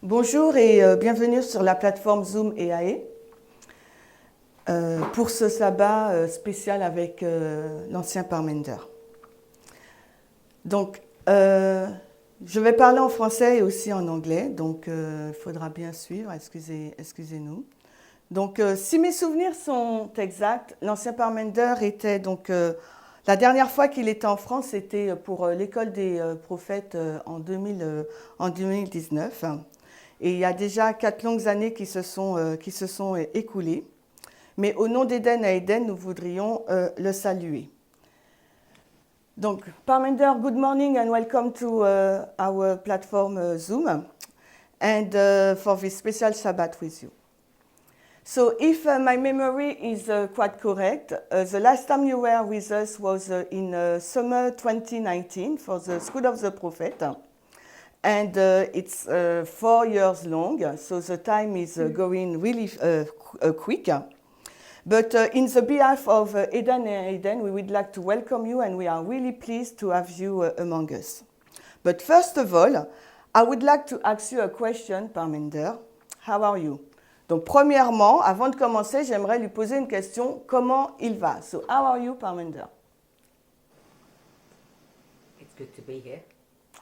Bonjour et bienvenue sur la plateforme Zoom EAE pour ce sabbat spécial avec l'ancien Parmender. Donc, je vais parler en français et aussi en anglais, donc il faudra bien suivre, excusez-nous. Donc, si mes souvenirs sont exacts, l'ancien Parmender était donc... la dernière fois qu'il était en France, c'était pour l'école des prophètes en 2019. Et il y a déjà 4 longues années qui se sont écoulées. Mais au nom d'Eden à Eden, nous voudrions le saluer. Donc, Parmender, good morning and welcome to our platform Zoom and for this special Shabbat with you. So, if my memory is quite correct, the last time you were with us was in summer 2019 for the School of the Prophet. And it's 4 years long, so the time is going really quick. But in the behalf of Eden and Eden, we would like to welcome you, and we are really pleased to have you among us. But first of all, I would like to ask you a question, Parmender. How are you? Donc, premièrement, avant de commencer, j'aimerais lui poser une question. Comment il va? So, how are you, Parmender? It's good to be here.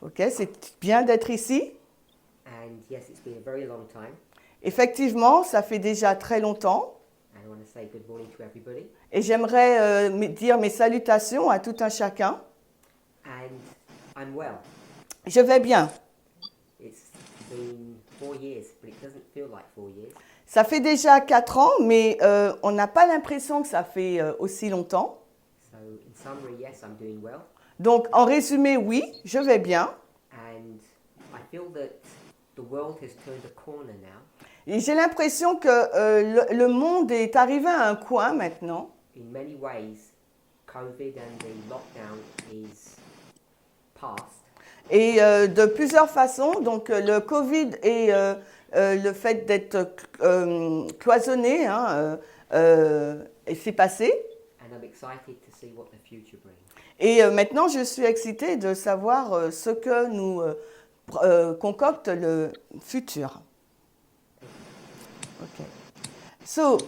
Ok, c'est bien d'être ici. And yes, it's been a very long time. Effectivement, ça fait déjà très longtemps. And I want to say good morning to everybody. Et j'aimerais dire mes salutations à tout un chacun. And I'm well. Je vais bien. It's been 4 years, but it doesn't feel like 4 years. Ça fait déjà 4 ans, mais on n'a pas l'impression que ça fait aussi longtemps. So in summary, yes, I'm doing well. Donc, en résumé, oui, je vais bien. And I feel that the world has turned a corner now. Et j'ai l'impression que le monde est arrivé à un coin maintenant. In many ways, COVID and the lockdown is past. Et de plusieurs façons, donc le Covid et le fait d'être cloisonné, c'est passé. And I'm excited to see what the future brings. Et maintenant, je suis excitée de savoir ce que nous concocte le futur. Okay. So,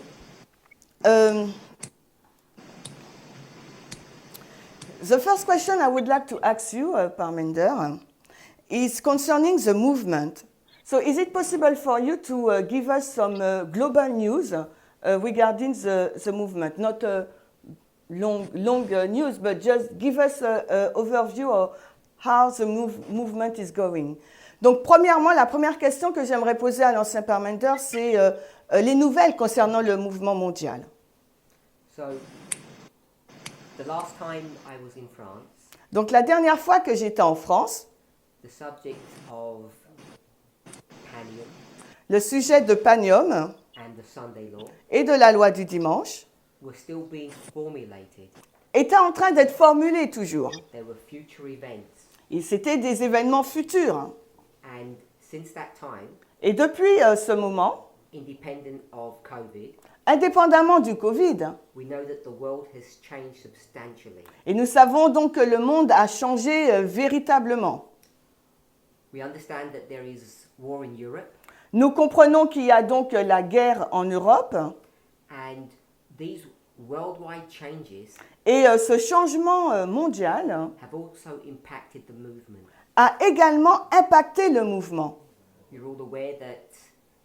the first question I would like to ask you, Parmender, is concerning the movement. So, is it possible for you to give us some global news regarding the movement? Not long news, but just give us an overview of how the movement is going. Donc, premièrement, la première question que j'aimerais poser à l'ancien Parmender, c'est les nouvelles concernant le mouvement mondial. So, the last time I was in France, Donc, la dernière fois que j'étais en France, the subject of Panium le sujet de Panium and the Sunday law et de la loi du dimanche were still being formulated. était en train d'être formulé toujours. There were future events. Et c'était des événements futurs. And since that time, Et depuis ce moment, independent of COVID, indépendamment du Covid, we know that the world has changed substantially. et nous savons donc que le monde a changé véritablement. We understand that there is war in Europe, Nous comprenons qu'il y a donc la guerre en Europe. and these worldwide changes Et ce changement mondial have also impacted the movement. a également impacté le mouvement. You're all aware that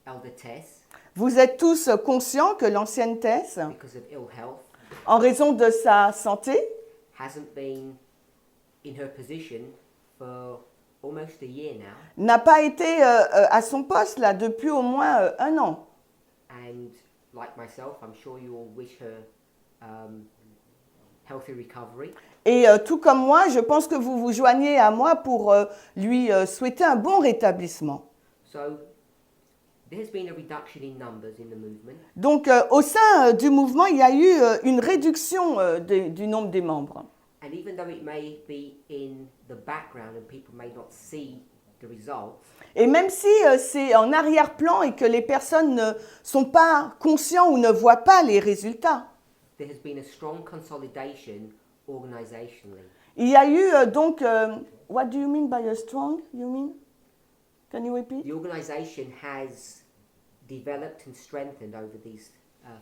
Elder Tess, Vous êtes tous conscients que l'ancienne Tess, because of ill health, en raison de sa santé, hasn't been in her position for almost a year now. n'a pas été à son poste là depuis au moins 1 an. And like myself, I'm sure you all wish her healthy recovery. Et tout comme moi, je pense que vous vous joignez à moi pour lui souhaiter un bon rétablissement. So there has been a reduction in numbers in the movement, Donc au sein du mouvement, il y a eu une réduction du nombre des membres. And even though it may be in the background and people may not see the results, Et même si c'est en arrière-plan et que les personnes ne sont pas conscients ou ne voient pas les résultats, there has been a strong consolidation organisationally. il y a eu what do you mean by a strong? You mean? Can you repeat? The organisation has developed and strengthened over these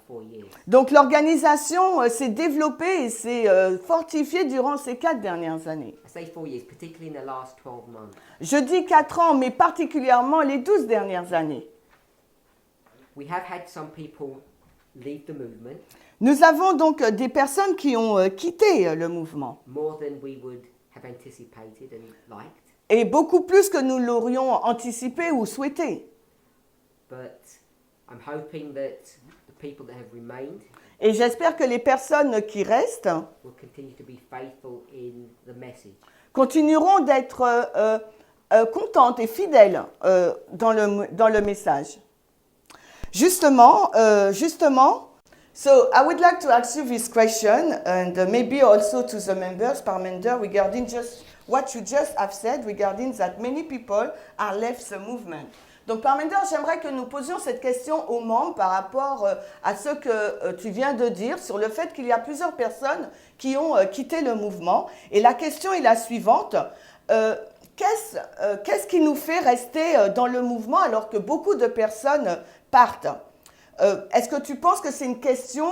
4 years. Donc l'organisation s'est développée et s'est fortifiée durant ces 4 dernières années. I say 4 years, particularly in the last 12 months. Je dis 4 ans, mais particulièrement les 12 dernières années. We have had some people leave the movement Nous avons donc des personnes qui ont quitté le mouvement, more than we would have anticipated and liked, et beaucoup plus que nous l'aurions anticipé ou souhaité. but I'm hoping that the people that have remained Et j'espère que les personnes qui restent will continue to be faithful in the message. continueront d'être contentes et fidèles dans le message. Justement, so I would like to ask you this question, and maybe also to the members, Parmender, regarding just what you just have said, regarding that many people are left the movement. Donc, Parmender, j'aimerais que nous posions cette question aux membres par rapport à ce que tu viens de dire sur le fait qu'il y a plusieurs personnes qui ont quitté le mouvement. Et la question est la suivante. Qu'est-ce qui nous fait rester dans le mouvement alors que beaucoup de personnes partent? Est-ce que tu penses que c'est une question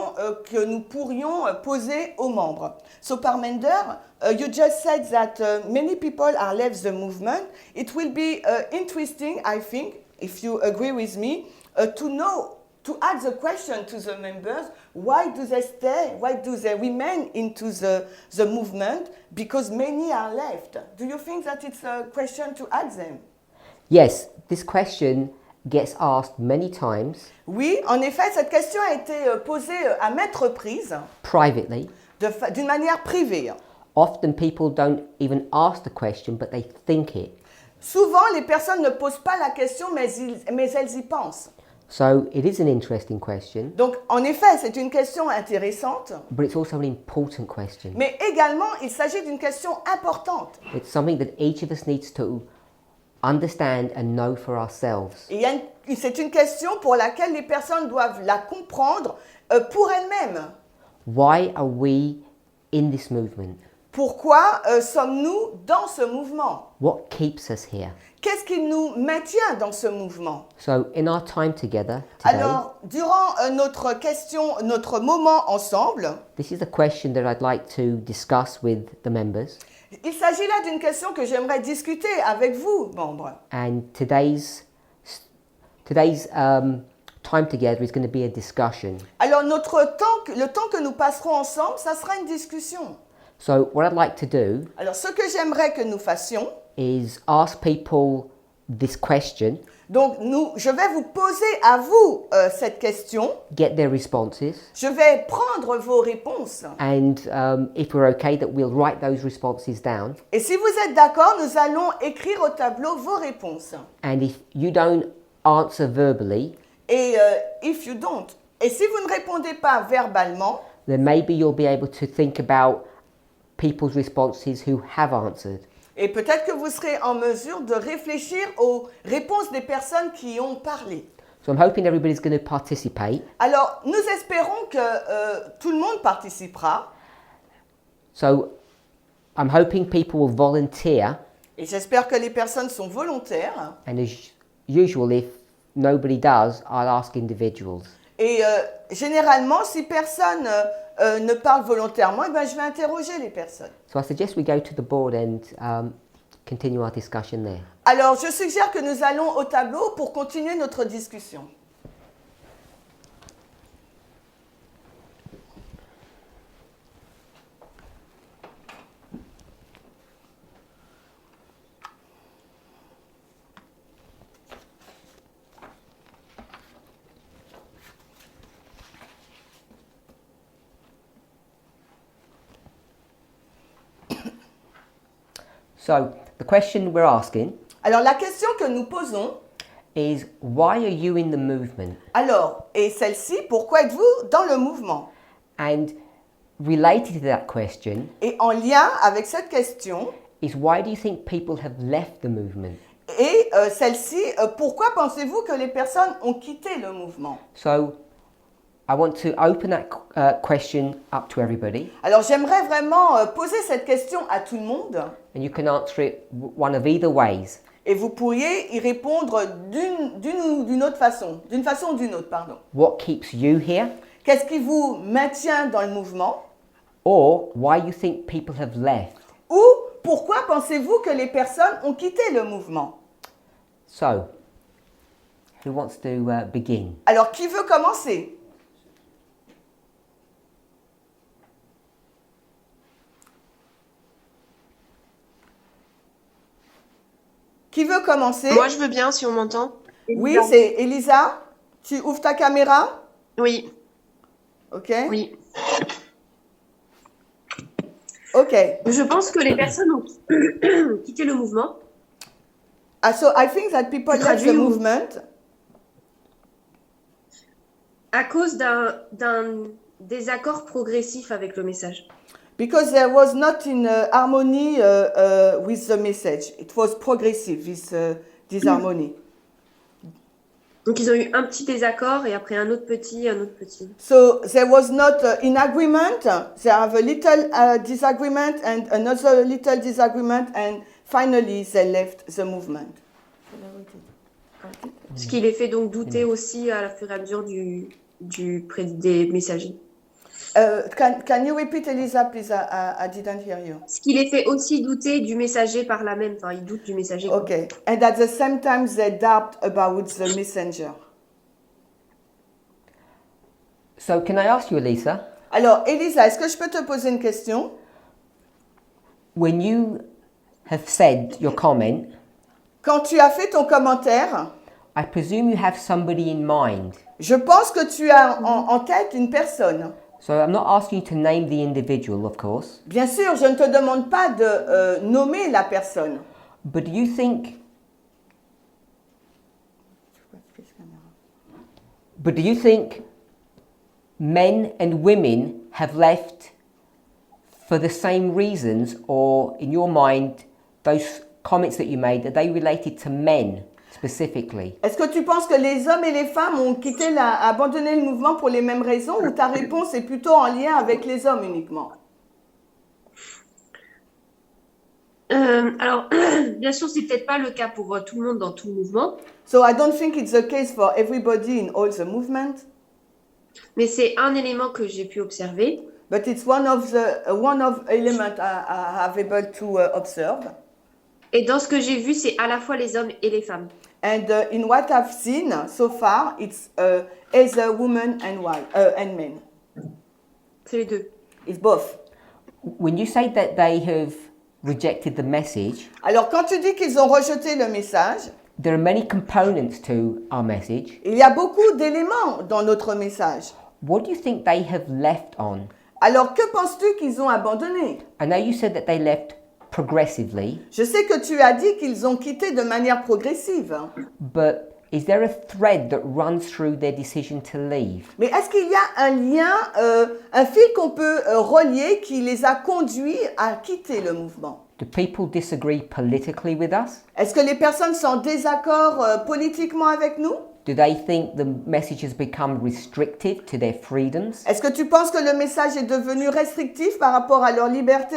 que nous pourrions poser aux membres? So, Parmender, you just said that many people are left the movement. It will be interesting, I think, if you agree with me, to ask the question to the members, why do they stay, why do they remain into the movement, because many are left. Do you think that it's a question to ask them? Yes, this question gets asked many times Oui, en effet, cette question a été posée à maintes reprises, privately. d'une manière privée. Often people don't even ask the question, but they think it. Souvent, les personnes ne posent pas la question, mais elles y pensent. So it is an interesting question, Donc, en effet, c'est une question intéressante, but it's also an important question. mais également, il s'agit d'une question importante. It's something that each of us needs to understand and know for ourselves. Et c'est une question pour laquelle les personnes doivent la comprendre pour elles-mêmes. Why are we in this movement? Pourquoi sommes-nous dans ce mouvement? What keeps us here? Qu'est-ce qui nous maintient dans ce mouvement? So in our time together today, Alors, durant notre moment ensemble, this is a question that I'd like to discuss with the members. il s'agit là d'une question que j'aimerais discuter avec vous, membres. And today's time together is going to be a discussion. Alors, le temps que nous passerons ensemble, ça sera une discussion. So what I'd like to do Alors, ce que j'aimerais que nous fassions, is ask people this question, donc je vais vous poser à vous cette question, get their responses, je vais prendre vos réponses. and if we're okay, that we'll write those responses down. Et si vous êtes d'accord, nous allons écrire au tableau vos réponses. And if you don't answer verbally, Et if you don't, et si vous ne répondez pas verbalement, then maybe you'll be able to think about people's responses who have answered. et peut-être que vous serez en mesure de réfléchir aux réponses des personnes qui ont parlé. So I'm hoping everybody's going to participate. Alors, nous espérons que tout le monde participera. So I'm hoping people will volunteer, Et j'espère que les personnes sont volontaires. and as usual, if nobody does, I'll ask individuals. Et généralement, si personne ne parle volontairement, eh ben, je vais interroger les personnes. So I suggest we go to the board and continue our discussion there. Alors, je suggère que nous allons au tableau pour continuer notre discussion. So the question we're asking Alors, la question que nous posons, is, why are you in the movement? alors, et celle-ci, pourquoi êtes-vous dans le mouvement? And related to that question Et en lien avec cette question, is why do you think people have left the movement? et celle-ci, pourquoi pensez-vous que les personnes ont quitté le mouvement? So I want to open that question up to everybody, Alors j'aimerais vraiment poser cette question à tout le monde, and you can answer it one of either ways. et vous pourriez y répondre d'une autre façon, d'une façon ou d'une autre, pardon. What keeps you here? Qu'est-ce qui vous maintient dans le mouvement? Or why you think people have left? Ou pourquoi pensez-vous que les personnes ont quitté le mouvement? So, who wants to begin? Alors qui veut commencer? Qui veut commencer? Moi, je veux bien si on m'entend. Oui, c'est Elisa. Tu ouvres ta caméra? Oui, Ok. oui. Ok. Je pense que les personnes ont quitté le mouvement. So I think that people Tu left the traduis ou- movement À cause d'un désaccord progressif avec le message. because there was not in harmony with the message. It was progressive, this disharmony. Donc, ils ont eu un petit désaccord et après un autre petit, un autre petit. So there was not in agreement. They have a little disagreement and another little disagreement, and finally they left the movement. Ce qui les fait donc douter aussi à la fur et à mesure des messagers. Can you repeat, Elisa, please? I didn't hear you. Ce qui les fait aussi douter du messager par là même. Enfin, ils doutent du messager. quoi. Okay. And at the same time, they doubt about the messenger. So can I ask you, Elisa, Alors, Elisa, est-ce que je peux te poser une question? when you have said your comment, Quand tu as fait ton commentaire, I presume you have somebody in mind. je pense que tu as en tête une personne. So I'm not asking you to name the individual, of course, Bien sûr, je ne te demande pas de nommer la personne. but do you think men and women have left for the same reasons, or in your mind, those comments that you made, are they related to men specifically? Est-ce que tu penses que les hommes et les femmes ont abandonné le mouvement pour les mêmes raisons, ou ta réponse est plutôt en lien avec les hommes uniquement? Alors, bien sûr, c'est peut-être pas le cas pour tout le monde dans tout le mouvement, So I don't think it's the case for everybody in all the movement, mais c'est un élément que j'ai pu observer. but it's one of element I have able to observe. Et dans ce que j'ai vu, c'est à la fois les hommes et les femmes. And in what I've seen so far, it's either women and men. C'est les deux. It's both. When you say that they have rejected the message, Alors, quand tu dis qu'ils ont rejeté le message, there are many components to our message. il y a beaucoup d'éléments dans notre message. What do you think they have left on? Alors, que penses-tu qu'ils ont abandonné? I know you said that they left progressively, Je sais que tu as dit qu'ils ont quitté de manière progressive. but is there a thread that runs through their decision to leave? Mais est-ce qu'il y a un lien, un fil qu'on peut relier qui les a conduits à quitter le mouvement? Do people disagree politically with us? Est-ce que les personnes sont en désaccord politiquement avec nous? Do they think the message has become restrictive to their freedoms? Est-ce que tu penses que le message est devenu restrictif par rapport à leur liberté?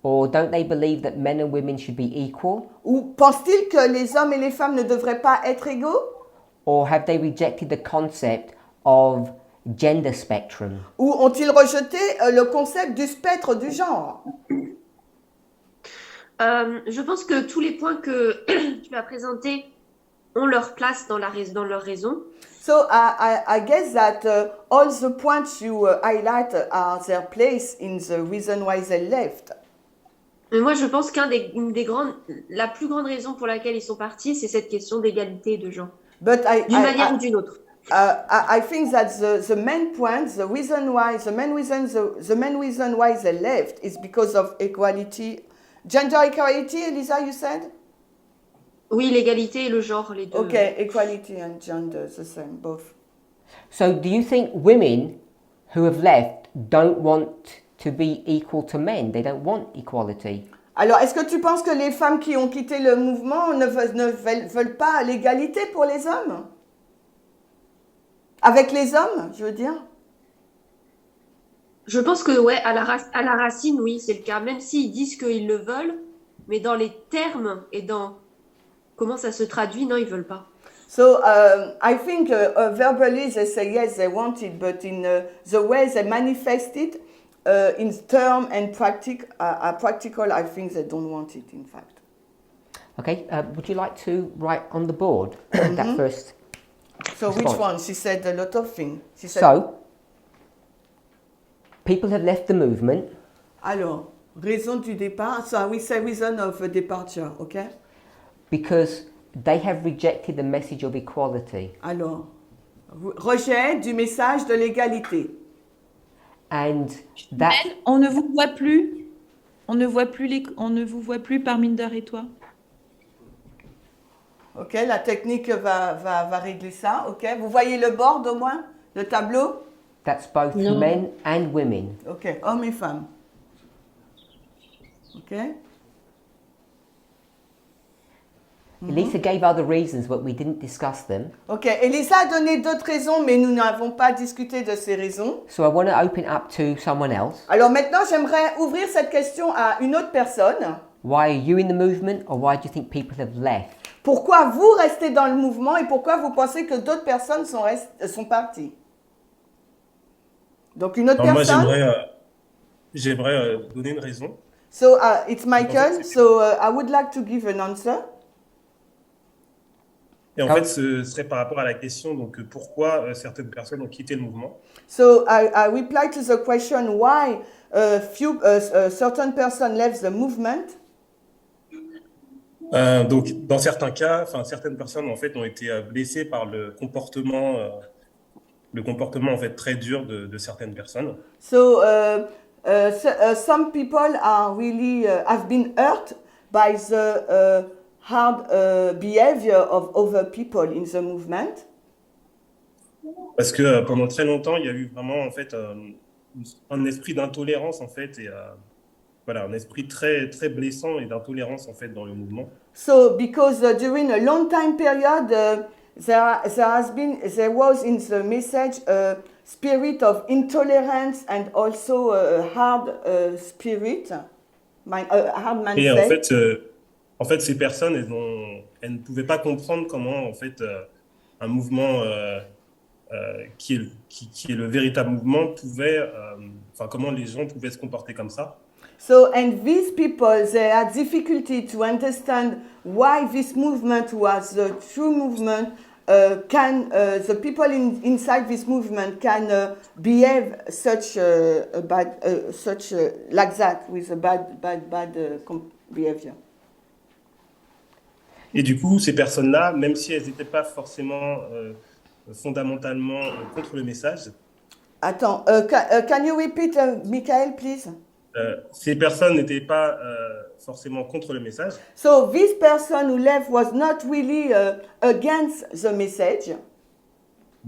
Or don't they believe that men and women should be equal? Ou pensent-ils que les hommes et les femmes ne devraient pas être égaux? Or have they rejected the concept of gender spectrum? Ou ont-ils rejeté le concept du spectre du genre? Je pense que tous les points que tu as présentés ont leur place dans leur raison. So I guess that all the points you highlight are their place in the reason why they left. Mais moi, je pense la plus grande raison pour laquelle ils sont partis, c'est cette question d'égalité de genre, But d'une manière ou d'une autre. I think that the main point, the main reason why they left is because of equality, gender equality. Elisa, you said? Oui, l'égalité et le genre, les deux. Okay, equality and gender, the same, both. So do you think women who have left don't want to be equal to men. They don't want equality. Alors, est-ce que tu penses que les femmes qui ont quitté le mouvement ne veulent pas l'égalité pour les hommes? Avec les hommes, je veux dire? Je pense que, ouais, à la racine, oui, c'est le cas. Même s'ils disent qu'ils le veulent, mais dans les termes et dans comment ça se traduit, non, ils veulent pas. So I think verbally they say yes, they want it, but in the way they manifest it in term and practical, I think they don't want it, in fact. Okay, would you like to write on the board that first? So which Response. one? She said a lot of things. She said, So, people have left the movement alors, raison du départ. So we say reason of departure, okay? because they have rejected the message of equality. Alors, rejet du message de l'égalité. And that On ne vous voit plus. On ne vous voit plus Parminder et toi. Ok, la technique va régler ça. Ok, vous voyez le board au moins, le tableau. that's both No. men and women. Ok, hommes et femmes. Ok. Elisa gave other reasons, but we didn't discuss them. Ok, Elisa a donné d'autres raisons, mais nous n'avons pas discuté de ces raisons. So I want to open up to someone else. Alors maintenant, j'aimerais ouvrir cette question à une autre personne. Why are you in the movement, or why do you think people have left? Pourquoi vous restez dans le mouvement et pourquoi vous pensez que d'autres personnes sont parties? Donc une autre Alors moi, personne. j'aimerais donner une raison. So it's Michael. So I would like to give an answer. Et en fait, ce serait par rapport à la question, donc pourquoi certaines personnes ont quitté le mouvement. So I reply to the question why certain person left the movement. Donc, dans certains cas, certaines personnes en fait ont été blessées par le comportement en fait très dur de certaines personnes. So some people are really have been hurt by the hard behavior of other people in the movement. Parce que pendant très longtemps, il y a eu vraiment en fait un esprit d'intolérance en fait et voilà, un esprit très très blessant et d'intolérance en fait dans le mouvement. So because during a long time period there was in the message a spirit of intolerance and also a hard spirit, hard Et mindset. en fait, ces personnes, elles ne pouvaient pas comprendre comment en fait un mouvement qui est le véritable mouvement pouvait, comment les gens pouvaient se comporter comme ça. So, and these people, they had difficulty to understand why this movement was the true movement. The people inside this movement can behave such like that with a bad behavior. Et du coup, ces personnes-là, même si elles n'étaient pas forcément fondamentalement contre le message, Attends, can you repeat, Michael, please? ces personnes n'étaient pas forcément contre le message, So this person who left was not really against the message,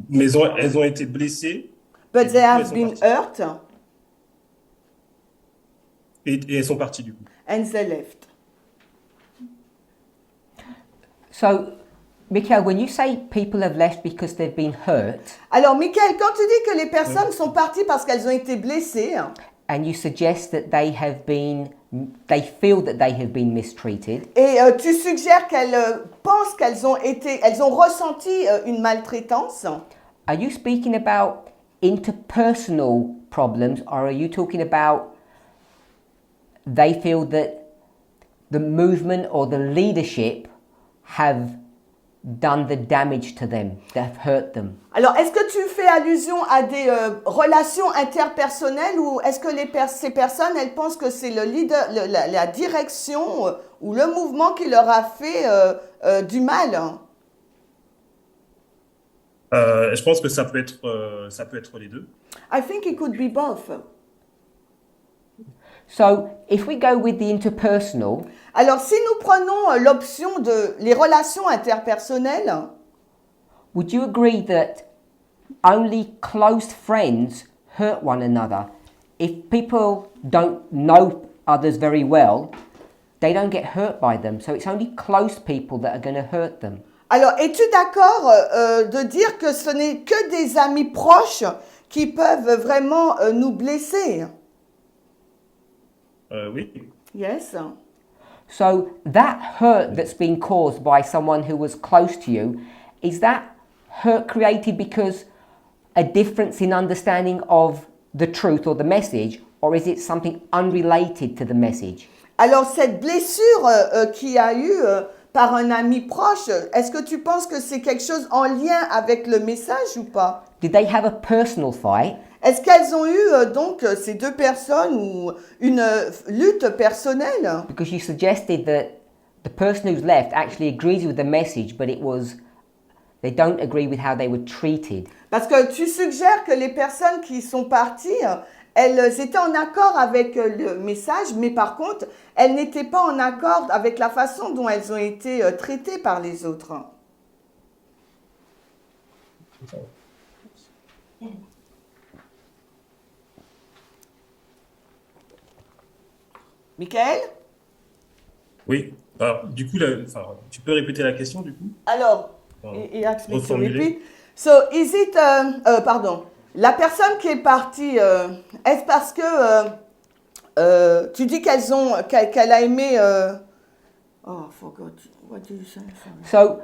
mais elles ont été blessées but Et they du coup, have elles sont been parties. hurt Et elles sont parties du coup. and they left. So, Mikhail, when you say people have left because they've been hurt, Alors, Michael, quand tu dis que les personnes sont parties parce qu'elles ont été blessées, and you suggest that they feel that they have been mistreated, et tu suggères qu'elles pensent qu'elles ont ressenti une maltraitance, are you speaking about interpersonal problems, or are you talking about they feel that the movement or the leadership have done the damage to them, that have hurt them? alors est-ce que tu fais allusion à des relations interpersonnelles ou est-ce que ces personnes, elles pensent que c'est le leader, la direction ou le mouvement qui leur a fait du mal? Je pense que ça peut être les deux. I think it could be both. So, if we go with the interpersonal, Alors, si nous prenons l'option de les relations interpersonnelles, would you agree that only close friends hurt one another if people don't know others very well, they don't get hurt by them. So it's only close people that are going to hurt them. Alors, es-tu d'accord de dire que ce n'est que des amis proches qui peuvent vraiment nous blesser? Oui. Yes. So that hurt that's been caused by someone who was close to you, is that hurt created because a difference in understanding of the truth or the message, or is it something unrelated to the message? Alors, cette blessure qu'il y a eu par un ami proche, est-ce que tu penses que c'est quelque chose en lien avec le message ou pas? Did they have a personal fight? Est-ce qu'elles ont eu donc ces deux personnes ou une lutte personnelle? Because you suggested that the person who's left actually agrees with the message, but they don't agree with how they were treated. Parce que tu suggères que les personnes qui sont parties, elles étaient en accord avec le message, mais par contre, elles n'étaient pas en accord avec la façon dont elles ont été traitées par les autres. Michael? Oui. Alors, du coup, tu peux répéter la question, du coup? Alors, Enfin, he asked me to reformuler. repeat. So, is it, pardon, la personne qui est partie, est-ce parce que tu dis qu'elle a aimé, oh, I forgot, what did you say? Sorry. So,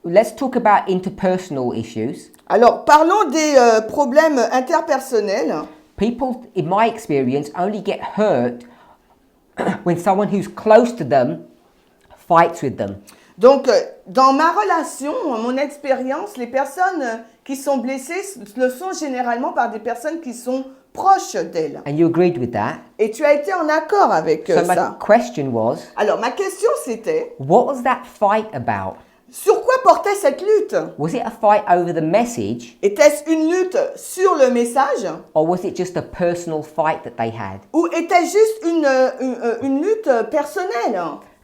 let's talk about interpersonal issues. Alors, parlons des problèmes interpersonnels. People, in my experience, only get hurt when someone who's close to them fights with them. Donc, dans ma relation, mon expérience, les personnes qui sont blessées le sont généralement par des personnes qui sont proches d'elles. And you agreed with that. Et tu as été en accord avec So my ça. question was, Alors, ma question c'était, what was that fight about? sur quoi portait cette lutte? Was it a fight over the message, Était-ce une lutte sur le message or was it just a personal fight that they had? ou était-ce juste une lutte personnelle?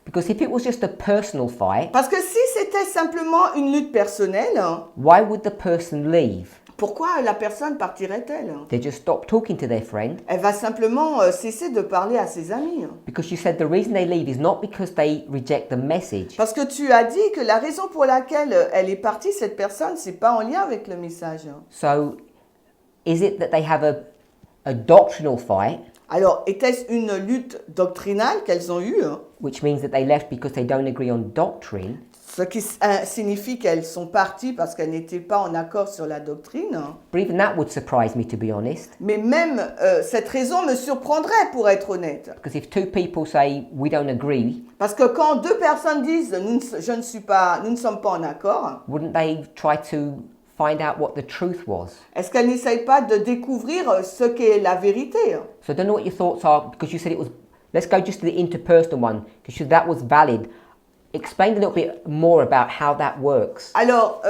Because if it was just a personal fight, Parce que si c'était simplement une lutte personnelle, why would the person leave? pourquoi la personne partirait-elle? They just stop talking to their friend. Elle va simplement cesser de parler à ses amis. Because you said the reason they leave is not because they reject the message, Parce que tu as dit que la raison pour laquelle elle est partie, cette personne, c'est pas en lien avec le message. so is it that they have a doctrinal fight, Alors, était-ce une lutte doctrinale qu'elles ont eue? which means that they left because they don't agree on doctrine, Ce qui signifie qu'elles sont parties parce qu'elles n'étaient pas en accord sur la doctrine. but even that would surprise me, to be honest. Mais même cette raison me surprendrait, pour être honnête. Because if two people say we don't agree, Parce que quand deux personnes disent nous ne sommes pas en accord, wouldn't they try to find out what the truth was? est-ce qu'elles n'essayent pas de découvrir ce qu'est la vérité? So I don't know what your thoughts are, because you said it was, let's go just to the interpersonal one, because that was valid. Explain a little bit more about how that works. Alors,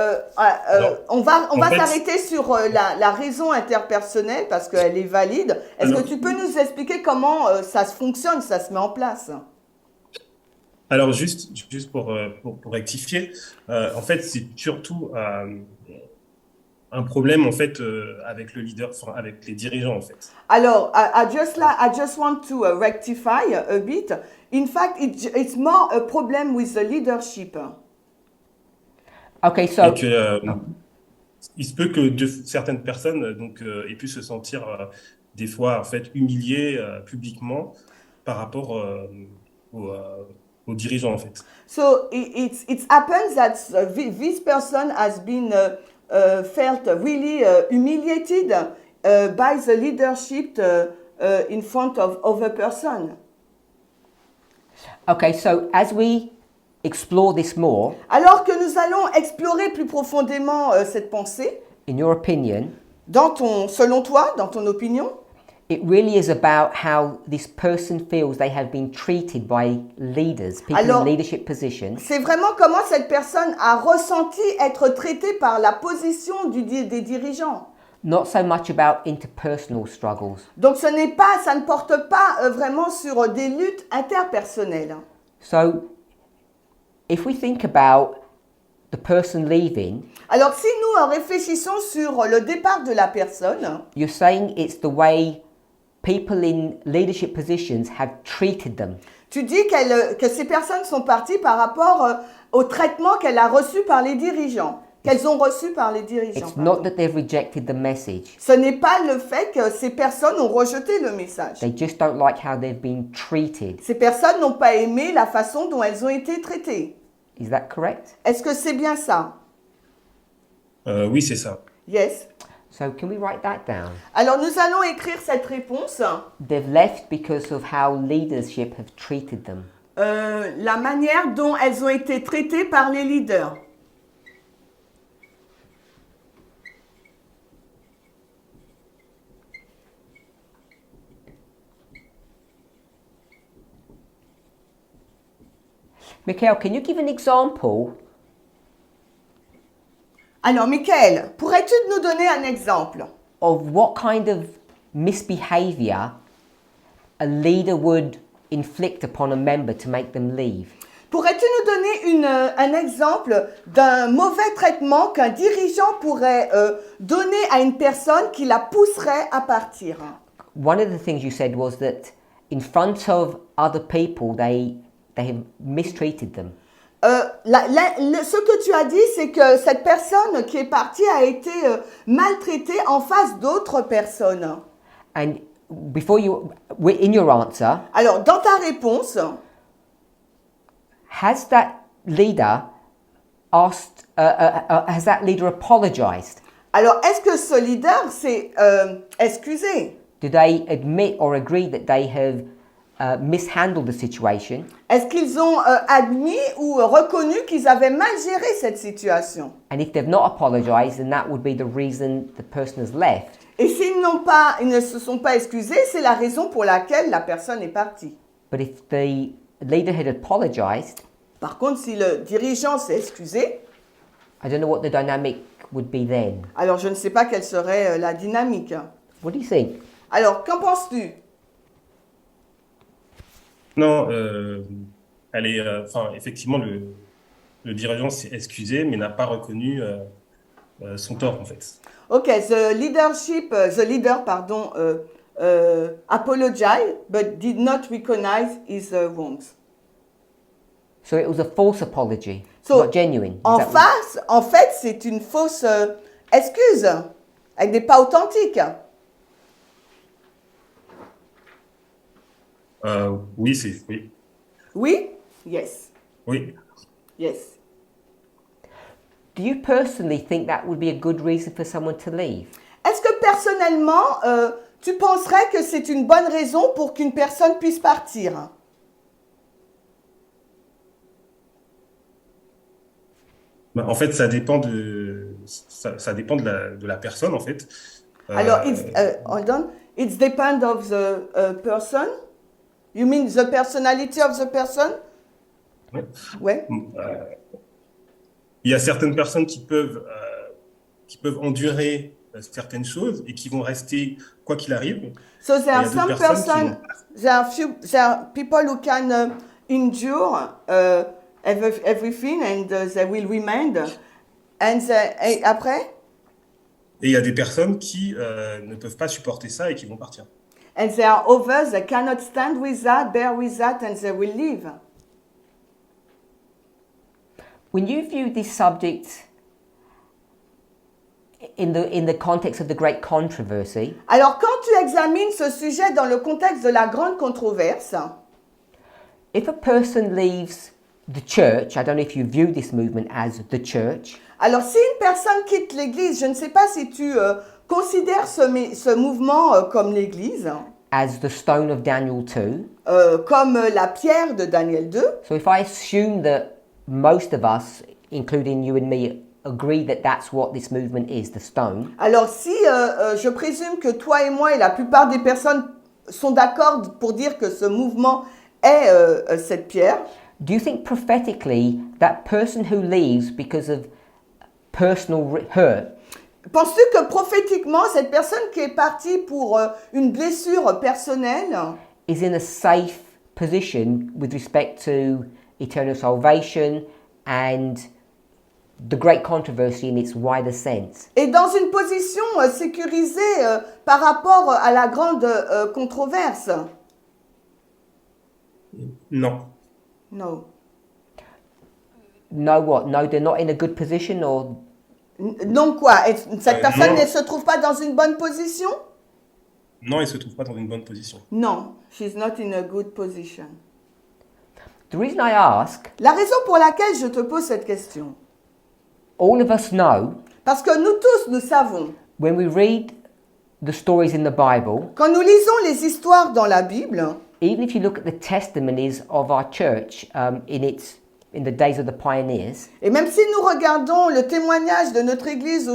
on va en fait, s'arrêter sur la raison interpersonnelle parce qu'elle est valide. Est-ce que Alors- tu peux nous expliquer comment ça se fonctionne, ça se met en place? Alors, juste pour rectifier, en fait, c'est surtout un problème, en fait, avec le leader, enfin, avec les dirigeants, en fait. Alors, I just want to rectify a bit. In fact, it's more a problem with the leadership. Okay, so Et que, il se peut que certaines personnes aient pu se sentir des fois, en fait, humiliées publiquement par rapport aux dirigeants, en fait. So it happens that this person has been felt really humiliated by the leadership in front of other person. okay, so as we explore this more, Alors que nous allons explorer plus profondément cette pensée, in your opinion, selon toi, dans ton opinion, it really is about how this person feels they have been treated by leaders, people Alors- in leadership positions, c'est vraiment comment cette personne a ressenti être traitée par la position des dirigeants. not so much about interpersonal struggles. Donc ça ne porte pas vraiment sur des luttes interpersonnelles. So if we think about the person leaving, Alors si nous réfléchissons sur le départ de la personne, you're saying it's the way people in leadership positions have treated them. tu dis que ces personnes sont parties par rapport au traitement qu'elle a reçu par les dirigeants, qu'elles ont reçu par les dirigeants. It's not that they've rejected the message. Ce n'est pas le fait que ces personnes ont rejeté le message. They just don't like how they've been treated. Ces personnes n'ont pas aimé la façon dont elles ont été traitées. Is that correct? Est-ce que c'est bien ça? Oui, c'est ça. Yes. So can we write that down? Alors nous allons écrire cette réponse. They've left because of how leadership have treated them. La manière dont elles ont été traitées par les leaders. Mikhail, can you give an example Alors Michael, pourrais-tu nous donner un exemple of what kind of misbehavior a leader would inflict upon a member to make them leave? Pourrais-tu nous donner un exemple d'un mauvais traitement qu'un dirigeant pourrait donner à une personne qui la pousserait à partir? One of the things you said was that in front of other people, they have mistreated them. Ce que tu as dit, c'est que cette personne qui est partie a été maltraitée en face d'autres personnes. And before you, in your answer, Alors, dans ta réponse, has that leader asked? Has that leader apologized? alors est-ce que ce leader s'est excusé? Do they admit or agree that they have mishandled the situation? Est-ce qu'ils ont admis ou reconnu qu'ils avaient mal géré cette situation? And if they've not apologized, then that would be the reason the person has left. Et s'ils ne se sont pas excusés, c'est la raison pour laquelle la personne est partie. But if the leader had apologized, Par contre, si le dirigeant s'est excusé, I don't know what the dynamic would be then. alors je ne sais pas quelle serait la dynamique. What do you think? Alors, qu'en penses-tu? Non, elle est, effectivement, le dirigeant s'est excusé, mais n'a pas reconnu son tort, en fait. Ok, the leader, apologized but did not recognize his wrongs. So it was a false apology, So, not genuine. Is En that- face, en fait, c'est une fausse excuse, avec des pas authentiques. Oui, oui, Oui? Yes. oui. Yes. Do you personally think that would be a good reason for someone to leave? Est-ce que personnellement, tu penserais que c'est une bonne raison pour qu'une personne puisse partir? Bah, en fait, ça dépend ça dépend de la personne, en fait. Alors, hold on. It depends of the person. You mean the personality of the person? Ouais. Ouais. Il y a certaines personnes qui peuvent endurer certaines choses et qui vont rester quoi qu'il arrive. So there Il y are a some d'autres personnes person, there are people who can endure everything and they will remain. Et après? Et il y a des personnes qui ne peuvent pas supporter ça et qui vont partir. And there are others that cannot stand with that, bear with that, and they will leave. When you view this subject in the context of the great controversy, Alors, quand tu examines ce sujet dans le contexte de la grande controverse, if a person leaves the church, I don't know if you view this movement as the church, alors si une personne quitte l'Église, je ne sais pas si tu considères ce mouvement comme l'Église, as the stone of Daniel 2. comme la pierre de Daniel 2. So if I assume that most of us, including you and me, agree that that's what this movement is, the stone, Alors si je présume que toi et moi et la plupart des personnes sont d'accord pour dire que ce mouvement est cette pierre, do you think prophetically that person who leaves because of personal hurt penses-tu que prophétiquement, cette personne qui est partie pour une blessure personnelle is in a safe position with respect to eternal salvation and the great controversy in its wider sense. Et dans une position sécurisée par rapport à la grande controverse. Non. No. No, what? No, they're not in a good position, or Donc quoi? Cette personne non. ne se trouve pas dans une bonne position? Non, il ne se trouve pas dans une bonne position. Non, she's not in a good position. the reason I ask, La raison pour laquelle je te pose cette question, all of us know parce que nous tous, nous savons, when we read the stories in the Bible, quand nous lisons les histoires dans la Bible, even if you look at the testimonies of our church in the days of the pioneers, et même si nous regardons le témoignage de notre Église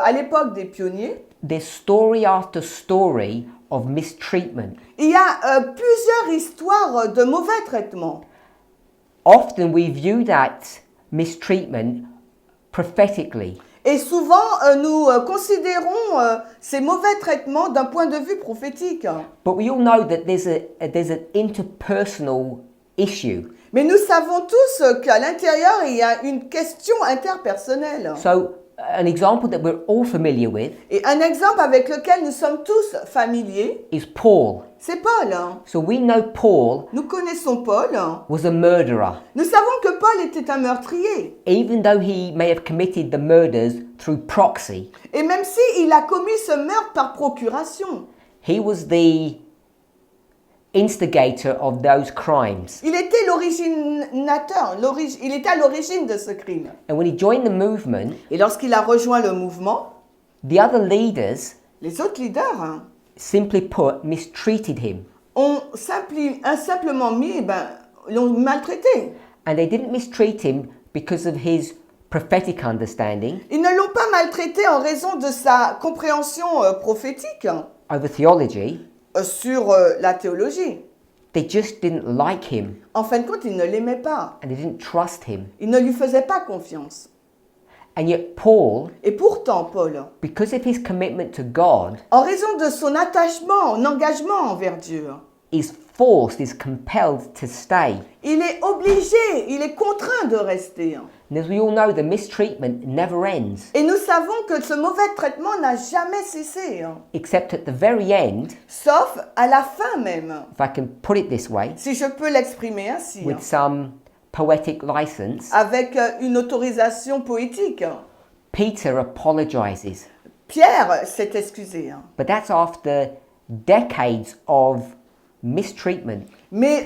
à l'époque des pionniers, there's story after story of mistreatment. il y a plusieurs histoires de mauvais traitements. Often we view that mistreatment prophetically. Et souvent, nous considérons ces mauvais traitements d'un point de vue prophétique. But we all know that there's an interpersonal issue. Mais nous savons tous qu'à l'intérieur, il y a une question interpersonnelle. So an example that we're all familiar with Et un exemple avec lequel nous sommes tous familiers, is Paul. c'est Paul. So we know Paul Nous connaissons Paul. was a murderer, Nous savons que Paul était un meurtrier. even though he may have committed the murders through proxy. Et même s'il a commis ce meurtre par procuration, He was the instigator of those crimes. il était l'originateur, il était à l'origine de ce crime. And when he joined the movement, Et lorsqu'il a rejoint le mouvement, the other leaders, les autres leaders simply put, mistreated him. ont simplement l'ont maltraité. And they didn't mistreat him because of his prophetic understanding Ils ne l'ont pas maltraité en raison de sa compréhension prophétique over theology. sur la théologie. They just didn't like him En fin de compte, ils ne l'aimaient pas. and they didn't trust him. Ils ne lui faisaient pas confiance. And yet Paul, Et pourtant, Paul, because of his commitment to God, en raison de son attachement, son engagement envers Dieu, is forced, is compelled to stay. il est obligé, il est contraint de rester. And as we all know, the mistreatment never ends, Et nous savons que ce mauvais traitement n'a jamais cessé, except at the very end, sauf à la fin même, if I can put it this way, si je peux l'exprimer ainsi, with some poetic license, avec une autorisation poétique. Peter apologizes. Pierre s'est excusé, But that's after decades of mistreatment. mais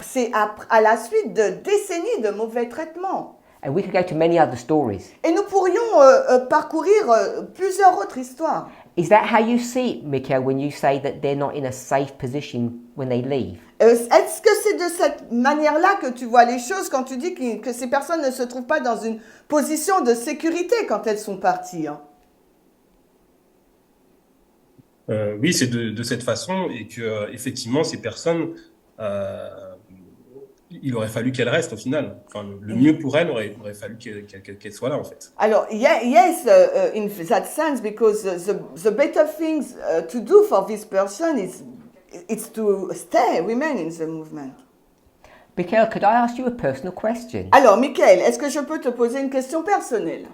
c'est à la suite de décennies de mauvais traitements. And we could go to many other stories. Et nous pourrions parcourir plusieurs autres histoires. Is that how you see it, Mikhail, when you say that they're not in a safe position when they leave? Est-ce que c'est de cette manière-là que tu vois les choses quand tu dis que ces personnes ne se trouvent pas dans une position de sécurité quand elles sont parties? Oui, c'est de cette façon et que effectivement ces personnes, il aurait fallu qu'elles restent au final. Enfin, le mieux pour elles aurait fallu qu'elles soient là en fait. Alors, yes, in that sense, because the better things to do for this person is to remain in the movement. Mikhail, could I ask you a personal question? Alors, Michael, est-ce que je peux te poser une question personnelle?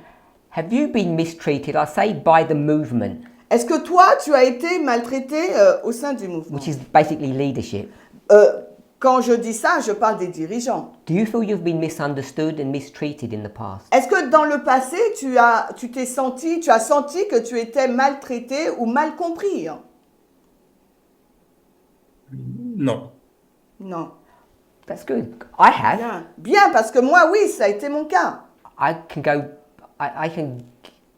Have you been mistreated, I say, by the movement, Est-ce que toi, tu as été maltraité au sein du mouvement? which is basically leadership? Quand je dis ça, je parle des dirigeants. Do you feel you've been misunderstood and mistreated in the past? Est-ce que dans le passé, tu as senti que tu étais maltraité ou mal compris? Non. Non. That's good. I have. Bien, parce que moi, oui, ça a été mon cas. I can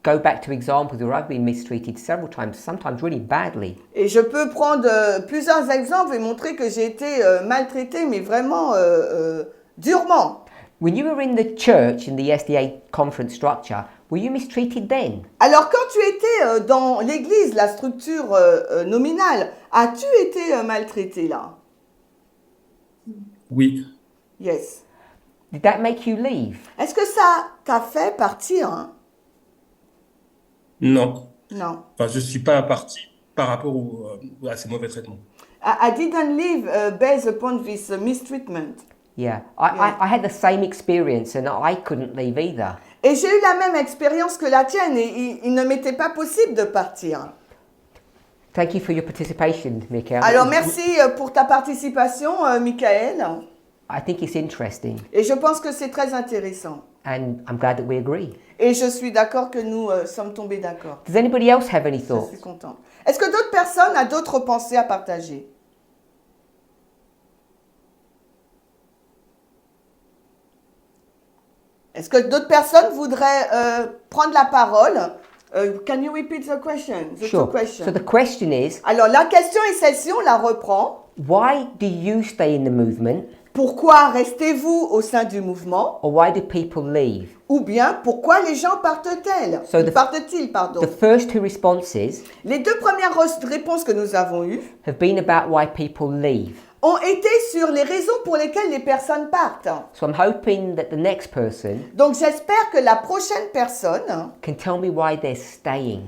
go back to examples where I've been mistreated several times, sometimes really badly. Et je peux prendre plusieurs exemples et montrer que j'ai été maltraité, mais vraiment durement. When you were in the church, in the SDA conference structure, were you mistreated then? Alors, quand tu étais dans l'église, la structure nominale, as-tu été maltraité là? Oui. Yes. Did that make you leave? Est-ce que ça t'a fait partir? Non. Non. Enfin, je suis pas parti par rapport à ces mauvais traitements. I didn't leave based upon this mistreatment. Yeah. Yeah. I had the same experience and I couldn't leave either. Et j'ai eu la même expérience que la tienne et il ne m'était pas possible de partir. Thank you for your participation, Michael. Alors merci pour ta participation, Michael. I think it's interesting Et je pense que c'est très intéressant. and I'm glad that we agree. Et je suis d'accord que nous sommes tombés d'accord. Does anybody else have any Je thoughts? suis contente. Est-ce que d'autres personnes ont d'autres pensées à partager? Est-ce que d'autres personnes voudraient prendre la parole? Can you repeat the question? The two Sure. questions. So the question is, Alors la question est celle-ci, on la reprend. why do you stay in the movement Pourquoi restez-vous au sein du mouvement? or why do people leave? Ou bien pourquoi les gens partent-ils? So the- Partent-ils, pardon. The first two responses Les deux premières réponses que nous avons eues have been about why people leave. ont été sur les raisons pour lesquelles les personnes partent. So I'm hoping that the next person Donc j'espère que la prochaine personne, can tell me why they're staying.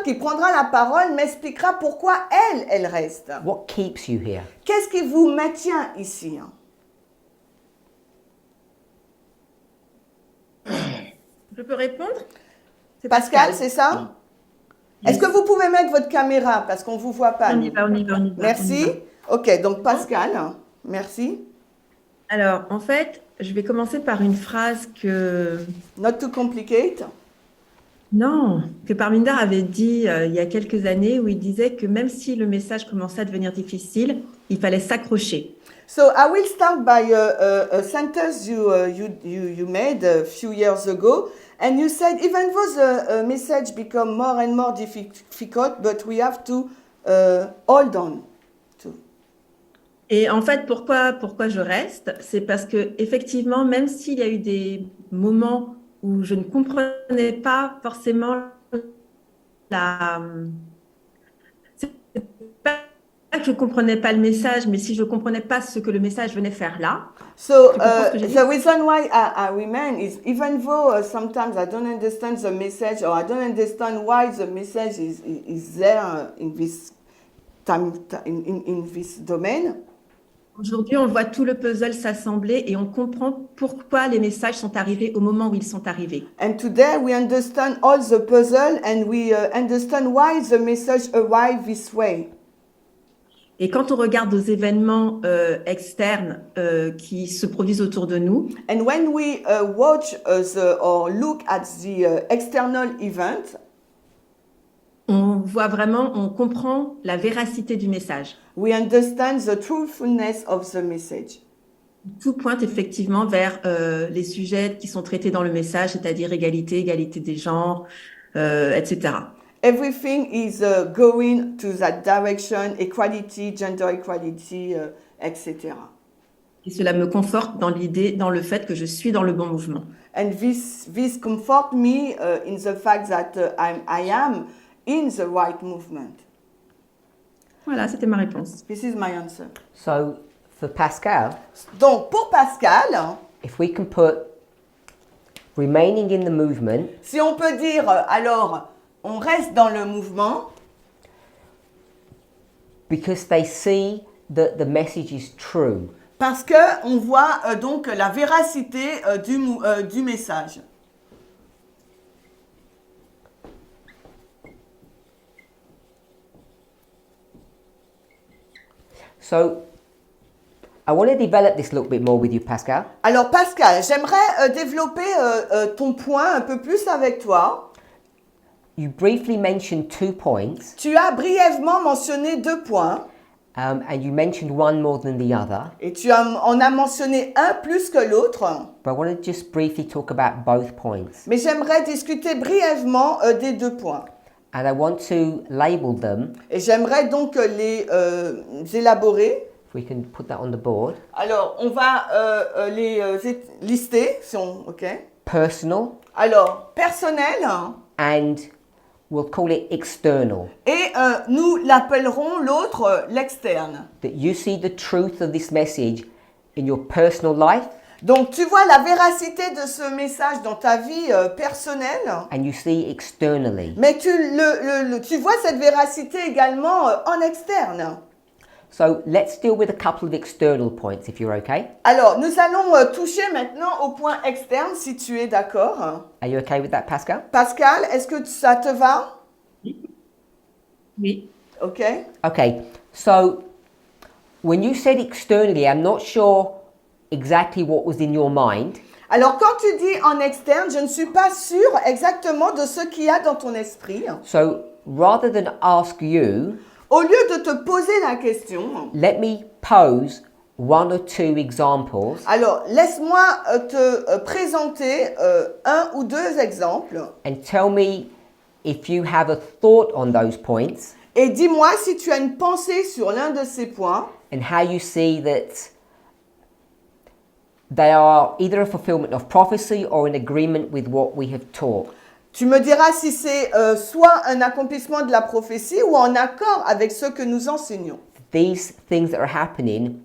qui prendra la parole m'expliquera pourquoi elle reste. What keeps you here? Qu'est-ce qui vous maintient ici? Je peux répondre? C'est Pascal, c'est ça? Est-ce que vous pouvez mettre votre caméra parce qu'on ne vous voit pas? On nous. y va, on y va, on y va. Merci. on y va. Ok, donc Pascal, merci. Alors, en fait, je vais commencer par une phrase que... Not too complicated. Non, que Parminder avait dit il y a quelques années, où il disait que même si le message commençait à devenir difficile, il fallait s'accrocher. So I will start by a sentence you made a few years ago, and you said even though the message become more and more difficult, but we have to hold on to. Et en fait, pourquoi je reste? C'est parce que effectivement, même s'il y a eu des moments où je ne comprenais pas forcément la... C'est pas que je ne comprenais pas le message, mais si je ne comprenais pas ce que le message venait faire là, So Tu comprends ce que j'ai dit? the reason why I remain is even though sometimes I don't understand the message or I don't understand why the message is there in this time in this domain. aujourd'hui, on voit tout le puzzle s'assembler et on comprend pourquoi les messages sont arrivés au moment où ils sont arrivés. And today we understand all the puzzle and we understand why the message arrived this way. Et quand on regarde aux événements externes qui se produisent autour de nous, And when we watch or look at the external event, on voit vraiment, on comprend la véracité du message. we understand the truthfulness of the message. Tout pointe effectivement vers les sujets qui sont traités dans le message, c'est-à-dire égalité des genres, etc. Everything is going to that direction, equality, gender equality, etc. Et cela me conforte dans l'idée, dans le fait que je suis dans le bon mouvement. And this comfort me in the fact that I am in the right movement. Voilà, c'était ma réponse. This is my answer. So for Pascal, Donc, pour Pascal, if we can put remaining in the movement si on peut dire, alors, on reste dans le mouvement because they see that the message is true. parce qu'on voit donc la véracité du message. So I want to develop this a little bit more with you, Pascal. Alors, Pascal, j'aimerais développer ton point un peu plus avec toi. You briefly mentioned 2 points, Tu as brièvement mentionné 2 points and you mentioned one more than the other. et en as mentionné un plus que l'autre. But I want to just briefly talk about both points. Mais j'aimerais discuter brièvement des 2 points. And I want to label them, Et j'aimerais donc les élaborer. if we can put that on the board, Alors, on va les lister. OK. personal, Alors, personnel. and we'll call it external. Et nous l'appellerons l'autre l'externe. That you see the truth of this message in your personal life, Donc, tu vois la véracité de ce message dans ta vie personnelle. and you see externally. Mais tu vois cette véracité également en externe. So let's deal with a couple of external points, if you're okay. Alors, nous allons toucher maintenant au point externe, si tu es d'accord. Are you okay with that, Pascal? Pascal, est-ce que ça te va? Oui. OK. Okay, so when you said externally, I'm not sure exactly what was in your mind. Alors, quand tu dis en externe, je ne suis pas sûre exactement de ce qu'il y a dans ton esprit. So rather than ask you, Au lieu de te poser la question, let me pose one or two examples alors laisse-moi te présenter un ou deux exemples and tell me if you have a thought on those points et dis-moi si tu as une pensée sur l'un de ces points and how you see that they are either a fulfillment of prophecy or in agreement with what we have taught. Tu me diras si c'est soit un accomplissement de la prophétie ou en accord avec ce que nous enseignons. These things that are happening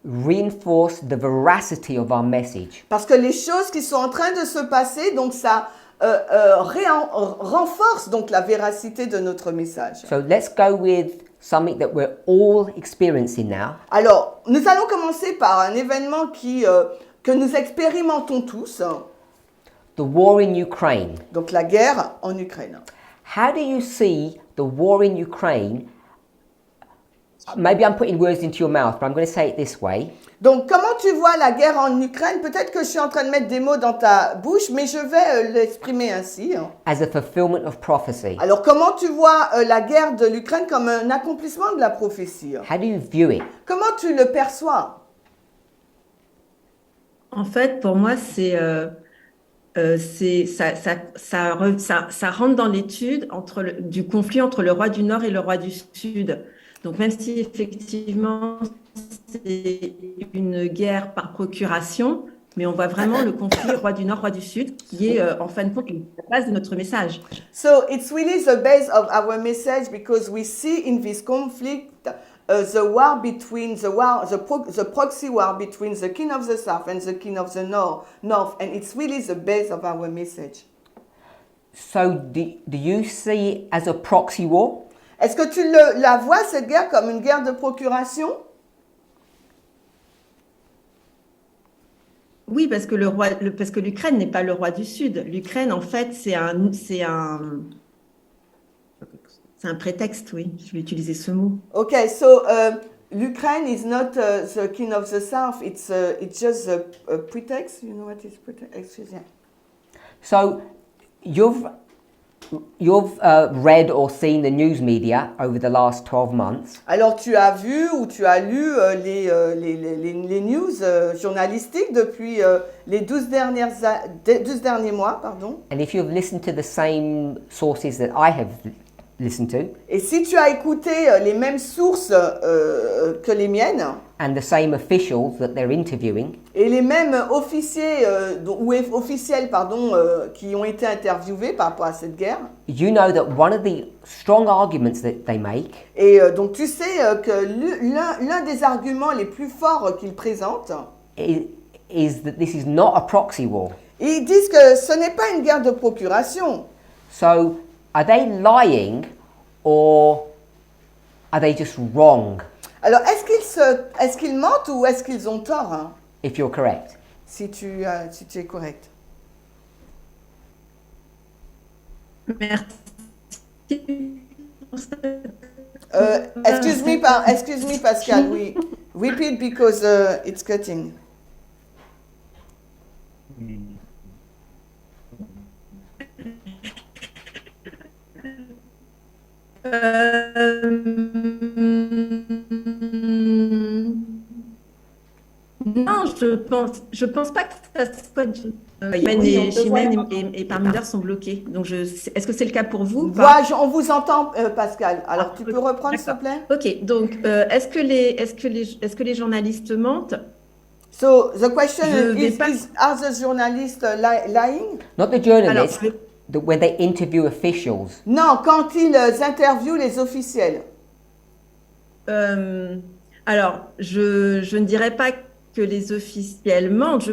reinforce the veracity of our message. Parce que les choses qui sont en train de se passer, donc ça renforce donc la véracité de notre message. So let's go with something that we're all experiencing now. Alors, nous allons commencer par un événement que nous expérimentons tous, The war in Ukraine. donc la guerre en Ukraine. How do you see the war in Ukraine? Maybe I'm putting words into your mouth, but I'm going to say it this way. Donc, comment tu vois la guerre en Ukraine? Peut-être que je suis en train de mettre des mots dans ta bouche, mais je vais l'exprimer ainsi. As a fulfillment of prophecy. Alors, comment tu vois la guerre de l'Ukraine comme un accomplissement de la prophétie? How do you view it? Comment tu le perçois? En fait, pour moi, ça rentre dans l'étude du conflit entre le roi du Nord et le roi du Sud. Donc, même si effectivement c'est une guerre par procuration, mais on voit vraiment le conflit roi du Nord, roi du Sud, qui est en fin de compte la base de notre message. So, it's really the base of our message because we see in this conflict the war between the proxy war between the king of the south and the king of the north, and it's really the base of our message. So do you see it as a proxy war? Est-ce que tu la vois, cette guerre, comme une guerre de procuration? Oui, parce que parce que l'Ukraine n'est pas le roi du Sud. L'Ukraine, en fait, c'est un prétexte, oui. Je vais utiliser ce mot. Okay, so Ukraine is not the king of the south. It's just a pretext. You know what is pretext? Excuse me. So you've read or seen the news media over the last 12 months. Alors, tu as vu ou tu as lu les news journalistiques depuis les 12 derniers mois, pardon. And if you've listened to the same sources that I have listened to, Et si tu as écouté les mêmes sources que les miennes, and the same officials that they're interviewing, et les mêmes officiers officiels qui ont été interviewés par rapport à cette guerre, you know that one of the strong arguments that they make et donc tu sais que l'un des arguments les plus forts qu'ils présentent, is that this is not a proxy war. ils disent que ce n'est pas une guerre de procuration. So are they lying or are they just wrong, Alors, est-ce qu'ils mentent ou est-ce qu'ils ont tort, hein, if you're correct? si tu es correct? Merci. Excuse me, Pascal. We repeat because it's cutting. Non, je pense pas que ça soit. Chimène et Parminder sont bloqués. Donc, est-ce que c'est le cas pour vous ou pas? On vous entend, Pascal. Alors, tu peux reprendre, s'il te plaît? Ok, donc, est-ce que les journalistes mentent? So, the question is, are the journalists lying? Not the journalists, when they interview officials. Non, quand ils interviewent les officiels. Alors, je ne dirais pas que les officiels mentent,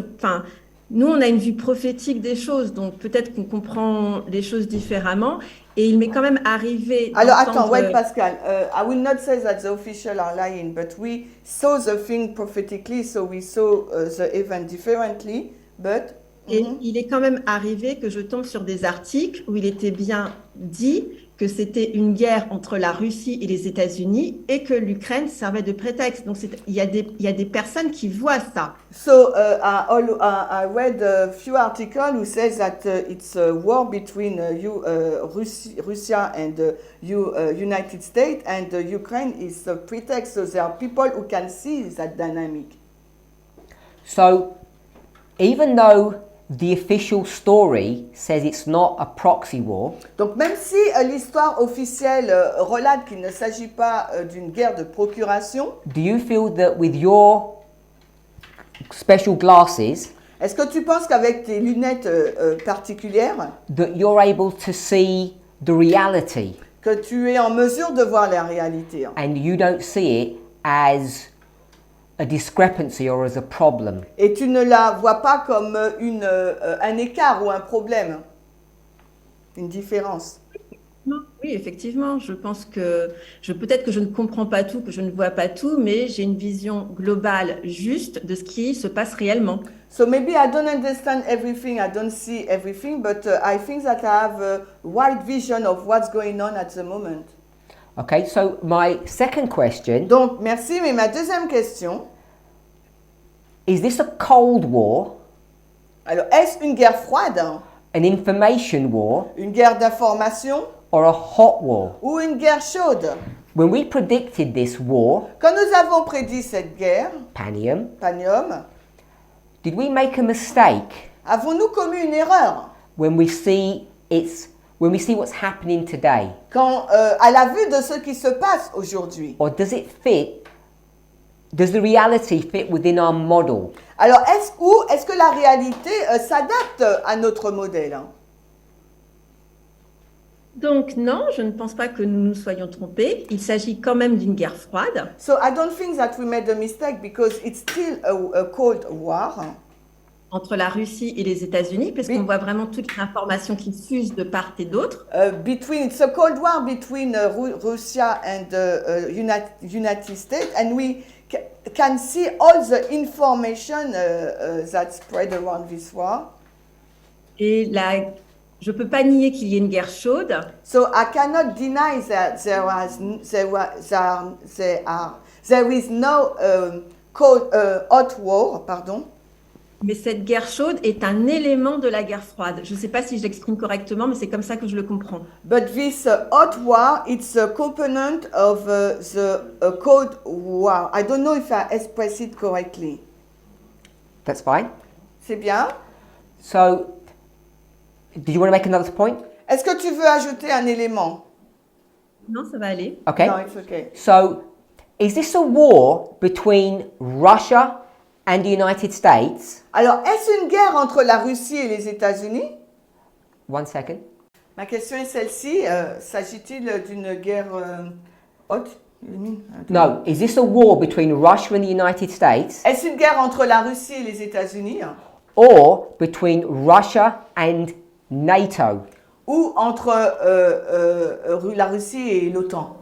nous, on a une vue prophétique des choses, donc peut-être qu'on comprend les choses différemment. Et il m'est quand même arrivé Alors, attends, d'entendre... wait, Pascal. I will not say that the official are lying, but we saw the thing prophetically, so we saw the event differently, but... Et il est quand même arrivé que je tombe sur des articles où il était bien dit que c'était une guerre entre la Russie et les États-Unis et que l'Ukraine servait de prétexte. Donc, il y a des personnes qui voient ça. So I read a few articles who says that it's a war between Russia and United States, and Ukraine is a pretext. So there are people who can see that dynamic. So, even though the official story says it's not a proxy war, Donc même si l'histoire officielle relate qu'il ne s'agit pas d'une guerre de procuration, do you feel that with your special glasses est-ce que tu penses qu'avec tes lunettes particulières, that you're able to see the reality que tu es en mesure de voir la réalité, hein, and you don't see it as a discrepancy or as a problem? et tu ne la vois pas comme un écart ou un problème, une différence? Non, oui, effectivement, je pense que peut-être que je ne comprends pas tout, que je ne vois pas tout, mais j'ai une vision globale juste de ce qui se passe réellement. So maybe I don't understand everything, I don't see everything, but I think that I have a wide vision of what's going on at the moment. Okay, so my second question, Donc, merci, mais ma deuxième question, is this a cold war, alors est-ce une guerre froide, hein, an information war, une guerre d'information or a hot war? ou une guerre chaude? When we predicted this war, Quand nous avons prédit cette guerre, Panium, Panium, did we make a mistake avons-nous commis une erreur when we see what's happening today? quand, à la vue de ce qui se passe aujourd'hui? Or does the reality fit within our model? Alors, est-ce que la réalité s'adapte à notre modèle, hein? Donc non, je ne pense pas que nous nous soyons trompés. Il s'agit quand même d'une guerre froide. So I don't think that we made a mistake because it's still a cold war. Entre la Russie et les États-Unis, parce qu'on voit vraiment toute l'information qui fuse de part et d'autre. It's a cold war between Russia and United States, and we can see all the information that spread around this war. Et je ne peux pas nier qu'il y ait une guerre chaude. So I cannot deny that there is no hot war, pardon. Mais cette guerre chaude est un élément de la guerre froide. Je ne sais pas si je l'exprime correctement, mais c'est comme ça que je le comprends. But this hot war, it's a component of the cold war. I don't know if I express it correctly. That's fine. C'est bien. So, did you want to make another point? Est-ce que tu veux ajouter un élément? Non, ça va aller. Okay. No, it's okay. So, is this a war between Russia and the United States? Alors, est-ce une guerre entre la Russie et les États-Unis? 1 second. Ma question est celle-ci. S'agit-il d'une guerre haute? No, is this a war between Russia and the United States Est-ce une guerre entre la Russie et les États-Unis? or between Russia and NATO? Ou entre la Russie et l'OTAN?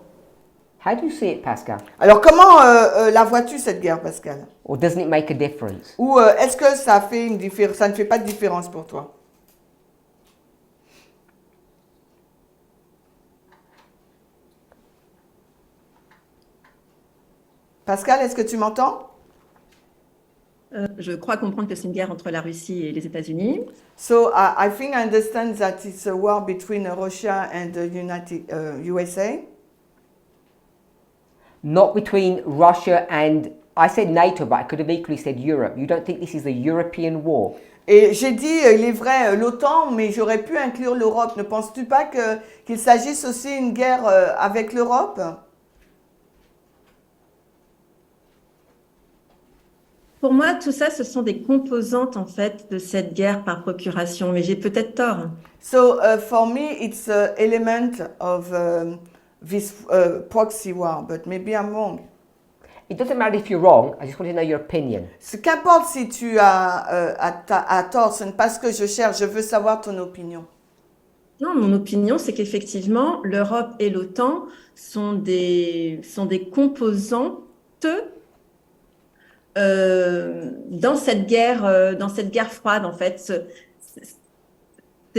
How do you see it, Pascal? Alors, comment la vois-tu, cette guerre, Pascal? Or doesn't it make a difference? Ou est-ce que ça fait une différence? Ça ne fait pas de différence pour toi? Pascal, est-ce que tu m'entends? Je crois comprendre que c'est une guerre entre la Russie et les États-Unis. So I think I understand that it's a war between Russia and the USA. Not between Russia and, I said NATO, but I could have equally said Europe. You don't think this is a European war? Et j'ai dit, il est vrai, l'OTAN, mais j'aurais pu inclure l'Europe. Ne penses-tu pas qu'il s'agisse aussi d'une guerre avec l'Europe? Pour moi, tout ça, ce sont des composantes en fait de cette guerre par procuration, mais j'ai peut-être tort. So for me, it's an element of this proxy war, but maybe I'm wrong. It doesn't matter if you're wrong, I just want to know your opinion. Ce qu'importe si tu as tort, ce n'est pas ce que je cherche, je veux savoir ton opinion. Non, mon opinion, c'est qu'effectivement, l'Europe et l'OTAN sont des composantes dans cette guerre froide, en fait. C'est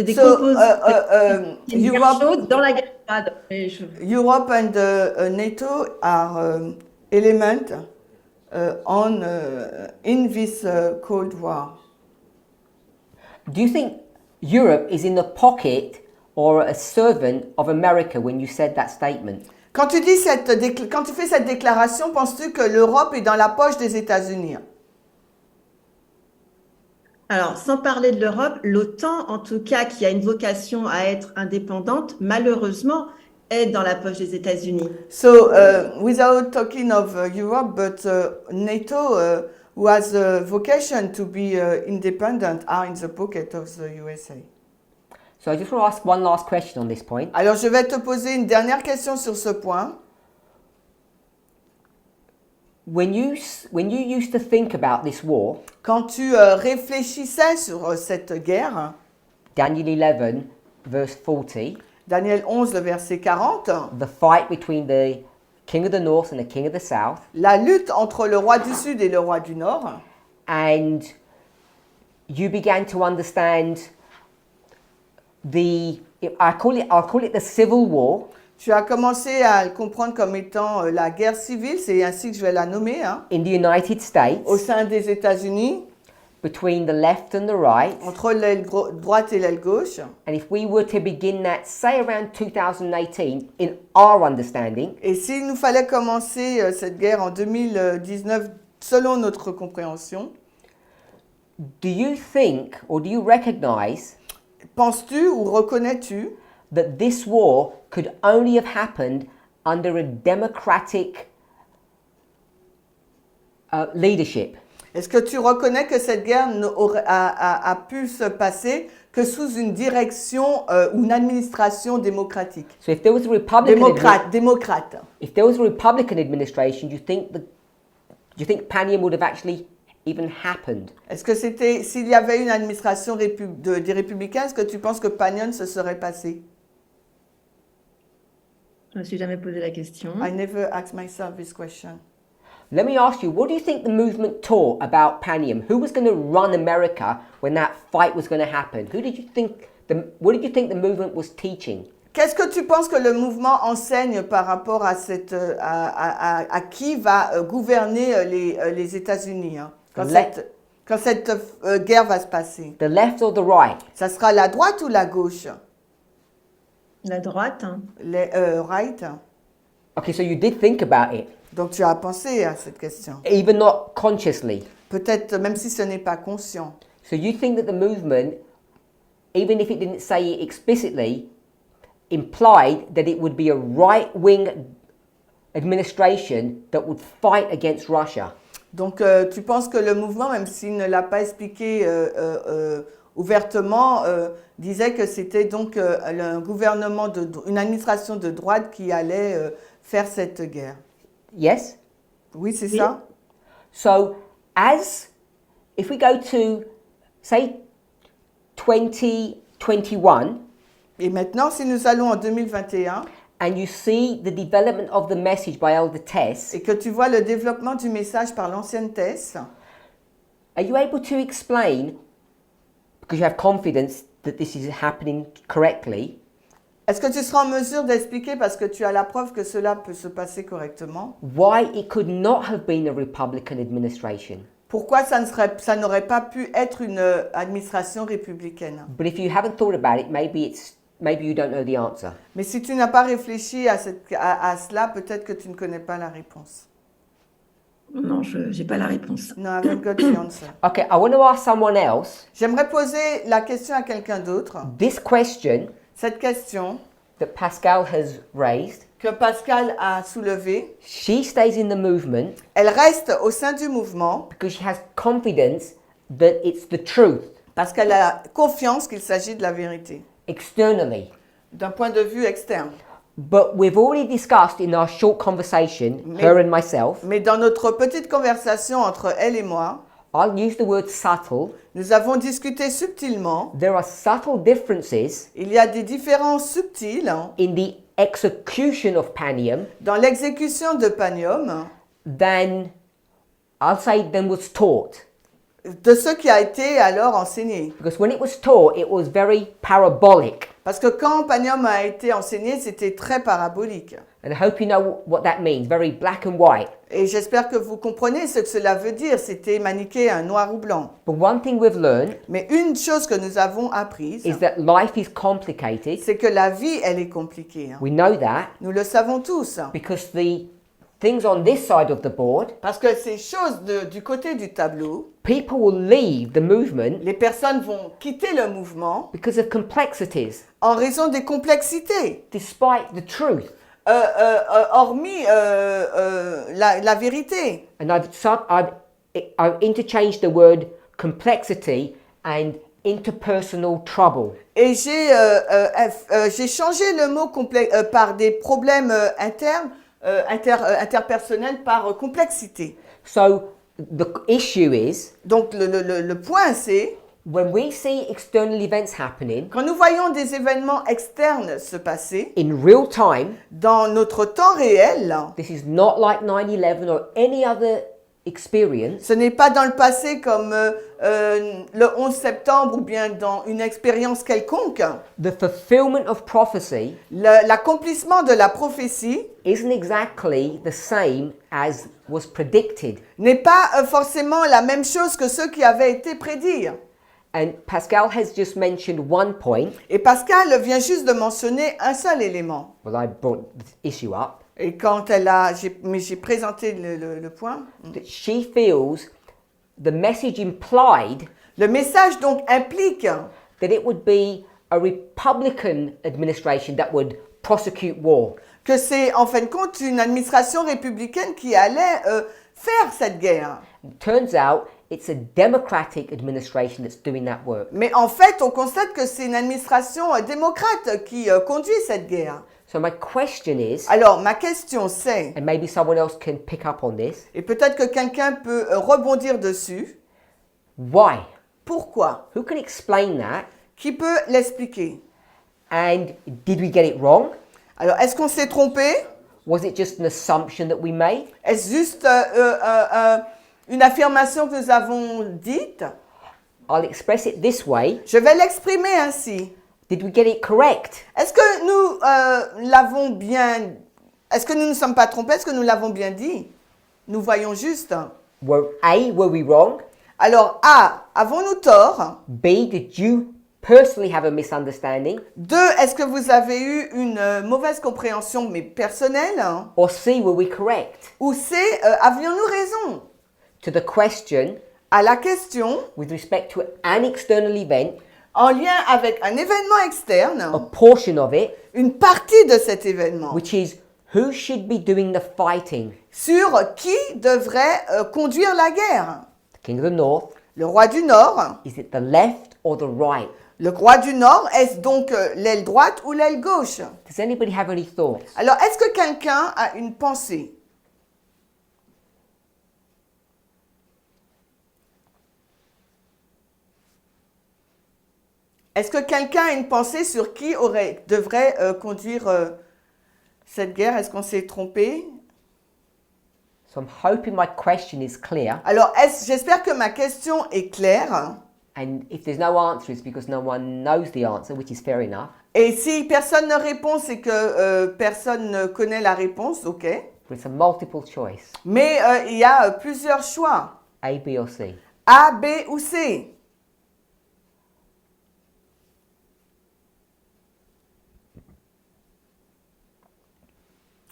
des composantes une guerre chaude dans la guerre froide. Europe and NATO are element in this Cold War. Do you think Europe is in the pocket or a servant of America when you said that statement? Quand tu fais cette déclaration, penses-tu que l'Europe est dans la poche des États-Unis? Alors, sans parler de l'Europe, l'OTAN, en tout cas, qui a une vocation à être indépendante, malheureusement, est dans la poche des États-Unis. So, without talking of Europe, but NATO, who has a vocation to be independent, are in the pocket of the USA. So I just want to ask one last question on this point. Alors, je vais te poser une dernière question sur ce point. When you used to think about this war, Quand tu réfléchissais sur cette guerre, Daniel 11, verse 40, Daniel 11, le verset 40, the fight between the king of the north and the king of the south, la lutte entre le roi du Sud et le roi du Nord, and you began to understand I'll call it the civil war, tu as commencé à le comprendre comme étant la guerre civile, c'est ainsi que je vais la nommer, hein, in the United States, au sein des États-Unis, between the left and the right. entre l'aile droite et l'aile gauche. And if we were to begin that, say around 2018, in our understanding, Et s'il nous fallait commencer cette guerre en 2019, selon notre compréhension, do you think or do you recognize penses-tu ou reconnais-tu that this war could only have happened under a democratic leadership? Est-ce que tu reconnais que cette guerre a pu se passer que sous une direction ou une administration démocratique? So if there was a Republican Démocrate. if there was a Republican administration, do you think Panium would have actually even happened? Est-ce que s'il y avait une administration des républicains, est-ce que tu penses que Panion se serait passé? Je ne me suis jamais posé la question. I never asked myself this question. Let me ask you, what do you think the movement taught about Panium? Who was going to run America when that fight was going to happen? What did you think the movement was teaching? Qu'est-ce que tu penses que le mouvement enseigne par rapport à qui va gouverner les États-Unis, hein, quand cette guerre va se passer? The left or the right? Ça sera la droite ou la gauche? La droite, hein. Right. Okay, so you did think about it, Donc tu as pensé à cette question. even not consciously. Peut-être même si ce n'est pas conscient. So you think that the movement, even if it didn't say it explicitly, implied that it would be a right-wing administration that would fight against Russia. Donc tu penses que le mouvement, même s'il ne l'a pas expliqué ouvertement, disait que c'était donc un gouvernement, une administration de droite qui allait faire cette guerre. Yes? Oui, c'est Oui. ça. So if we go to, say, 2021, Et maintenant, si nous allons en 2021 and you see the development of the message by Elder Tess, et que tu vois le développement du message par l'ancienne Tess, are you able to explain, because you have confidence that this is happening correctly, est-ce que tu seras en mesure d'expliquer, parce que tu as la preuve que cela peut se passer correctement, why it could not have been a Republican administration? pourquoi ça n'aurait pas pu être une administration républicaine? But if you haven't thought about it, maybe you don't know the answer. Mais si tu n'as pas réfléchi à cela, peut-être que tu ne connais pas la réponse. Non, je n'ai pas la réponse. No, I haven't got the answer. Okay, I want to ask someone else J'aimerais poser la question à quelqu'un d'autre. this question Cette question that Pascal has raised. que Pascal a soulevée, She stays in the movement elle reste au sein du mouvement because she has confidence that it's the truth parce qu'elle a confiance qu'il s'agit de la vérité, externally. d'un point de vue externe. But we've already discussed in our short conversation, Mais- her and myself, Mais dans notre petite conversation entre elle et moi, I'll use the word subtle. nous avons discuté subtilement. There are subtle differences Il y a des différences subtiles in the execution of Panium dans l'exécution de Panium than, I'll say, than was taught. de ce qui a été alors enseigné. Because when it was taught, it was very parabolic. Parce que quand Panium a été enseigné, c'était très parabolique. And I hope you know what that means, very black and white. Et j'espère que vous comprenez ce que cela veut dire. C'était manichéen, noir ou blanc. But one thing we've learned Mais une chose que nous avons apprise, is that life is complicated. c'est que la vie, elle est compliquée. We know that Nous le savons tous. because the things on this side of the board, Parce que ces choses du côté du tableau, people will leave the movement les personnes vont quitter le mouvement because of complexities, en raison des complexités, despite the truth. hormis la vérité. And I've interchanged the word complexity and interpersonal trouble. Et j'ai changé le mot par des problèmes internes, interpersonnels par complexité. So the issue is Donc le point c'est, when we see external events happening quand nous voyons des événements externes se passer, in real time, dans notre temps réel, this is not like 9/11 or any other experience. ce n'est pas dans le passé comme le 11 septembre ou bien dans une expérience quelconque. The fulfillment of prophecy L'accomplissement de la prophétie isn't exactly the same as was predicted. n'est pas forcément la même chose que ce qui avait été prédit. And Pascal has just mentioned one point. Et Pascal vient juste de mentionner un seul élément. Well, I brought this issue up. Et quand j'ai présenté le point, That she feels the message implied le message donc implique that it would be a Republican administration that would prosecute war. que c'est en fin de compte une administration républicaine qui allait faire cette guerre. It turns out it's a Democratic administration that's doing that work. Mais en fait, on constate que c'est une administration démocrate qui conduit cette guerre. So my question is, Alors, ma question c'est, and maybe someone else can pick up on this, et peut-être que quelqu'un peut rebondir dessus, why? pourquoi? Who can explain that? Qui peut l'expliquer? And did we get it wrong? Alors, est-ce qu'on s'est trompé? Was it just an assumption that we made? Est-ce juste une affirmation que nous avons dite? I'll express it this way. Je vais l'exprimer ainsi. Did we get it correct? Est-ce que nous l'avons bien... Est-ce que nous ne nous sommes pas trompés? Est-ce que nous l'avons bien dit? Nous voyons juste. Were we wrong? Alors, A, avons-nous tort? B, did you personally have a misunderstanding? 2, est-ce que vous avez eu une mauvaise compréhension, mais personnelle? Or C, were we correct? Ou C, avions-nous raison? To the question, À la question, with respect to an external event, en lien avec un événement a externe, portion of it, une partie de cet événement, which is who should be doing the fighting? sur qui devrait conduire la guerre? The King of the North, Le roi du Nord. is it the left or the right? Le roi du Nord, est-ce donc l'aile droite ou l'aile gauche? Does anybody have any thoughts? Alors, est-ce que quelqu'un a une pensée? Est-ce que quelqu'un a une pensée sur qui devrait conduire cette guerre? Est-ce qu'on s'est trompé? So I'm hoping my question is clear. Alors, j'espère que ma question est claire. And if there's no answer, it's because no one knows the answer, which is fair enough. Et si personne ne répond, c'est que personne ne connaît la réponse, ok. But it's a multiple choice, Mais il y a plusieurs choix. A, B or C. A, B ou C.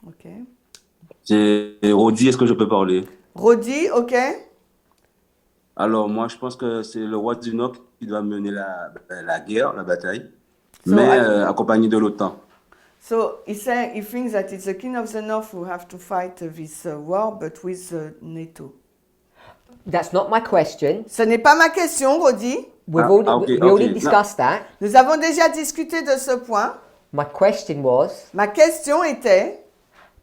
Ok. C'est Rodi, est-ce que je peux parler? Rodi, ok. Alors, moi, je pense que c'est le roi du Nord qui doit mener la guerre, la bataille, So, mais accompagné de l'OTAN. So he thinks that it's the king of the north who have to fight this war, but with NATO. That's not my question. Ce n'est pas ma question, Rodi. We've Ah, already, okay, we already okay. discussed that. Nous avons déjà discuté de ce point. My question was, Ma question était,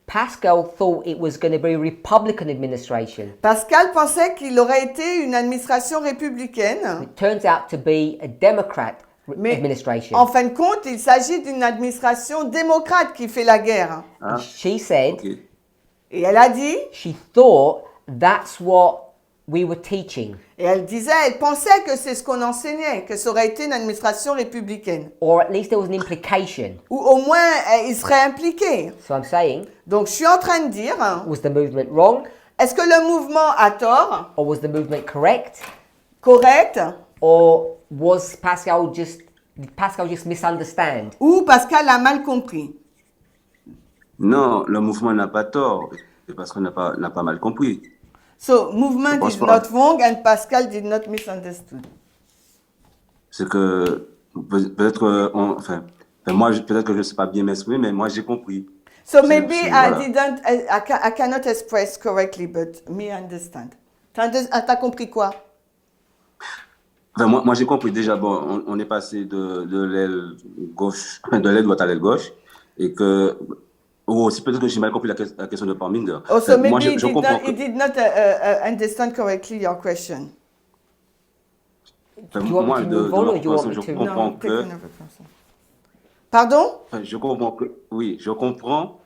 Pascal thought it was going to be a Republican administration. Pascal pensait qu'il aurait été une administration républicaine. It turns out to be a Democrat Mais administration. en fin de compte, il s'agit d'une administration démocrate qui fait la guerre. Ah, She said ok. Et elle a dit, she thought that's what we were teaching, et elle disait, elle pensait que c'est ce qu'on enseignait, que ça aurait été une administration républicaine. or at least there was an implication. Ou au moins, il serait impliqué. So I'm saying, Donc, je suis en train de dire, was the movement wrong est-ce que le mouvement a tort, or was the movement correct? correct, Or did Pascal just misunderstand? ou Pascal a mal compris? Non, le mouvement n'a pas tort, c'est parce qu'on n'a pas mal compris. So, movement Je pense is pas. not wrong and Pascal did not misunderstood. C'est que peut-être moi peut-être que je ne sais pas bien m'exprimer, mais moi j'ai compris. So maybe voilà. I cannot express correctly, but me understand. T'as compris quoi? Enfin, moi j'ai compris déjà. Bon, on est passé de l'aile gauche, de l'aile droite à l'aile gauche, et que aussi peut-être que j'ai mal compris la question de Parminder. Oh, so maybe Moi he je did not understand correctly your question. Do you want moi me to de move on ma or do you want compréhension, me je to- comprends take que another person. Pardon? je comprends que oui, je comprends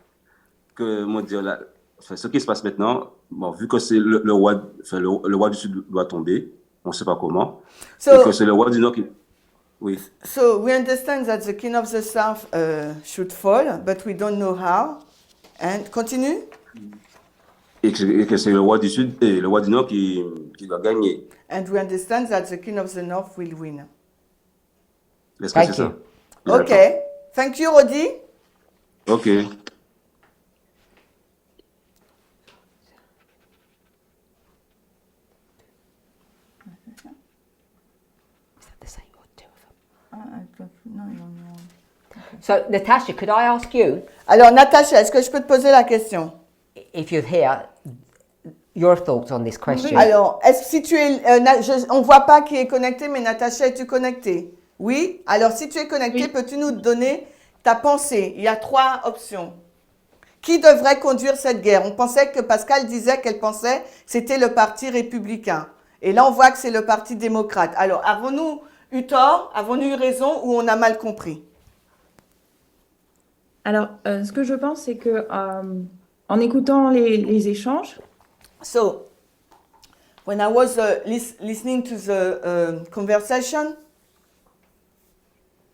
que comment dire là, ce qui se passe maintenant. Bon, vu que c'est le roi, le roi du Sud doit tomber, on ne sait pas comment, et que So, c'est le roi du Nord qui, oui. so we understand that the king of the south should fall, but we don't know how. And continue? Et que c'est le roi du Sud et le roi du Nord qui doit gagner. And we understand that the king of the north will win. Est-ce que Thank c'est ça? you. Okay. Thank you, Rodi. Ok. So, Natasha, could I ask you, Alors, Natacha, est-ce que je peux te poser la question? if you're here, your thoughts on this question? Alors, si tu es, on ne voit pas qui est connecté, mais Natacha, es-tu connectée? Oui? Alors, si tu es connectée, Oui. peux-tu nous donner ta pensée? Il y a 3 options. Qui devrait conduire cette guerre? On pensait que Pascal disait qu'elle pensait que c'était le parti républicain. Et là, on voit que c'est le parti démocrate. Alors, avons-nous eu tort? Avons-nous eu raison ou on a mal compris? Alors, ce que je pense, c'est que en écoutant les échanges, So, when I was listening to the conversation,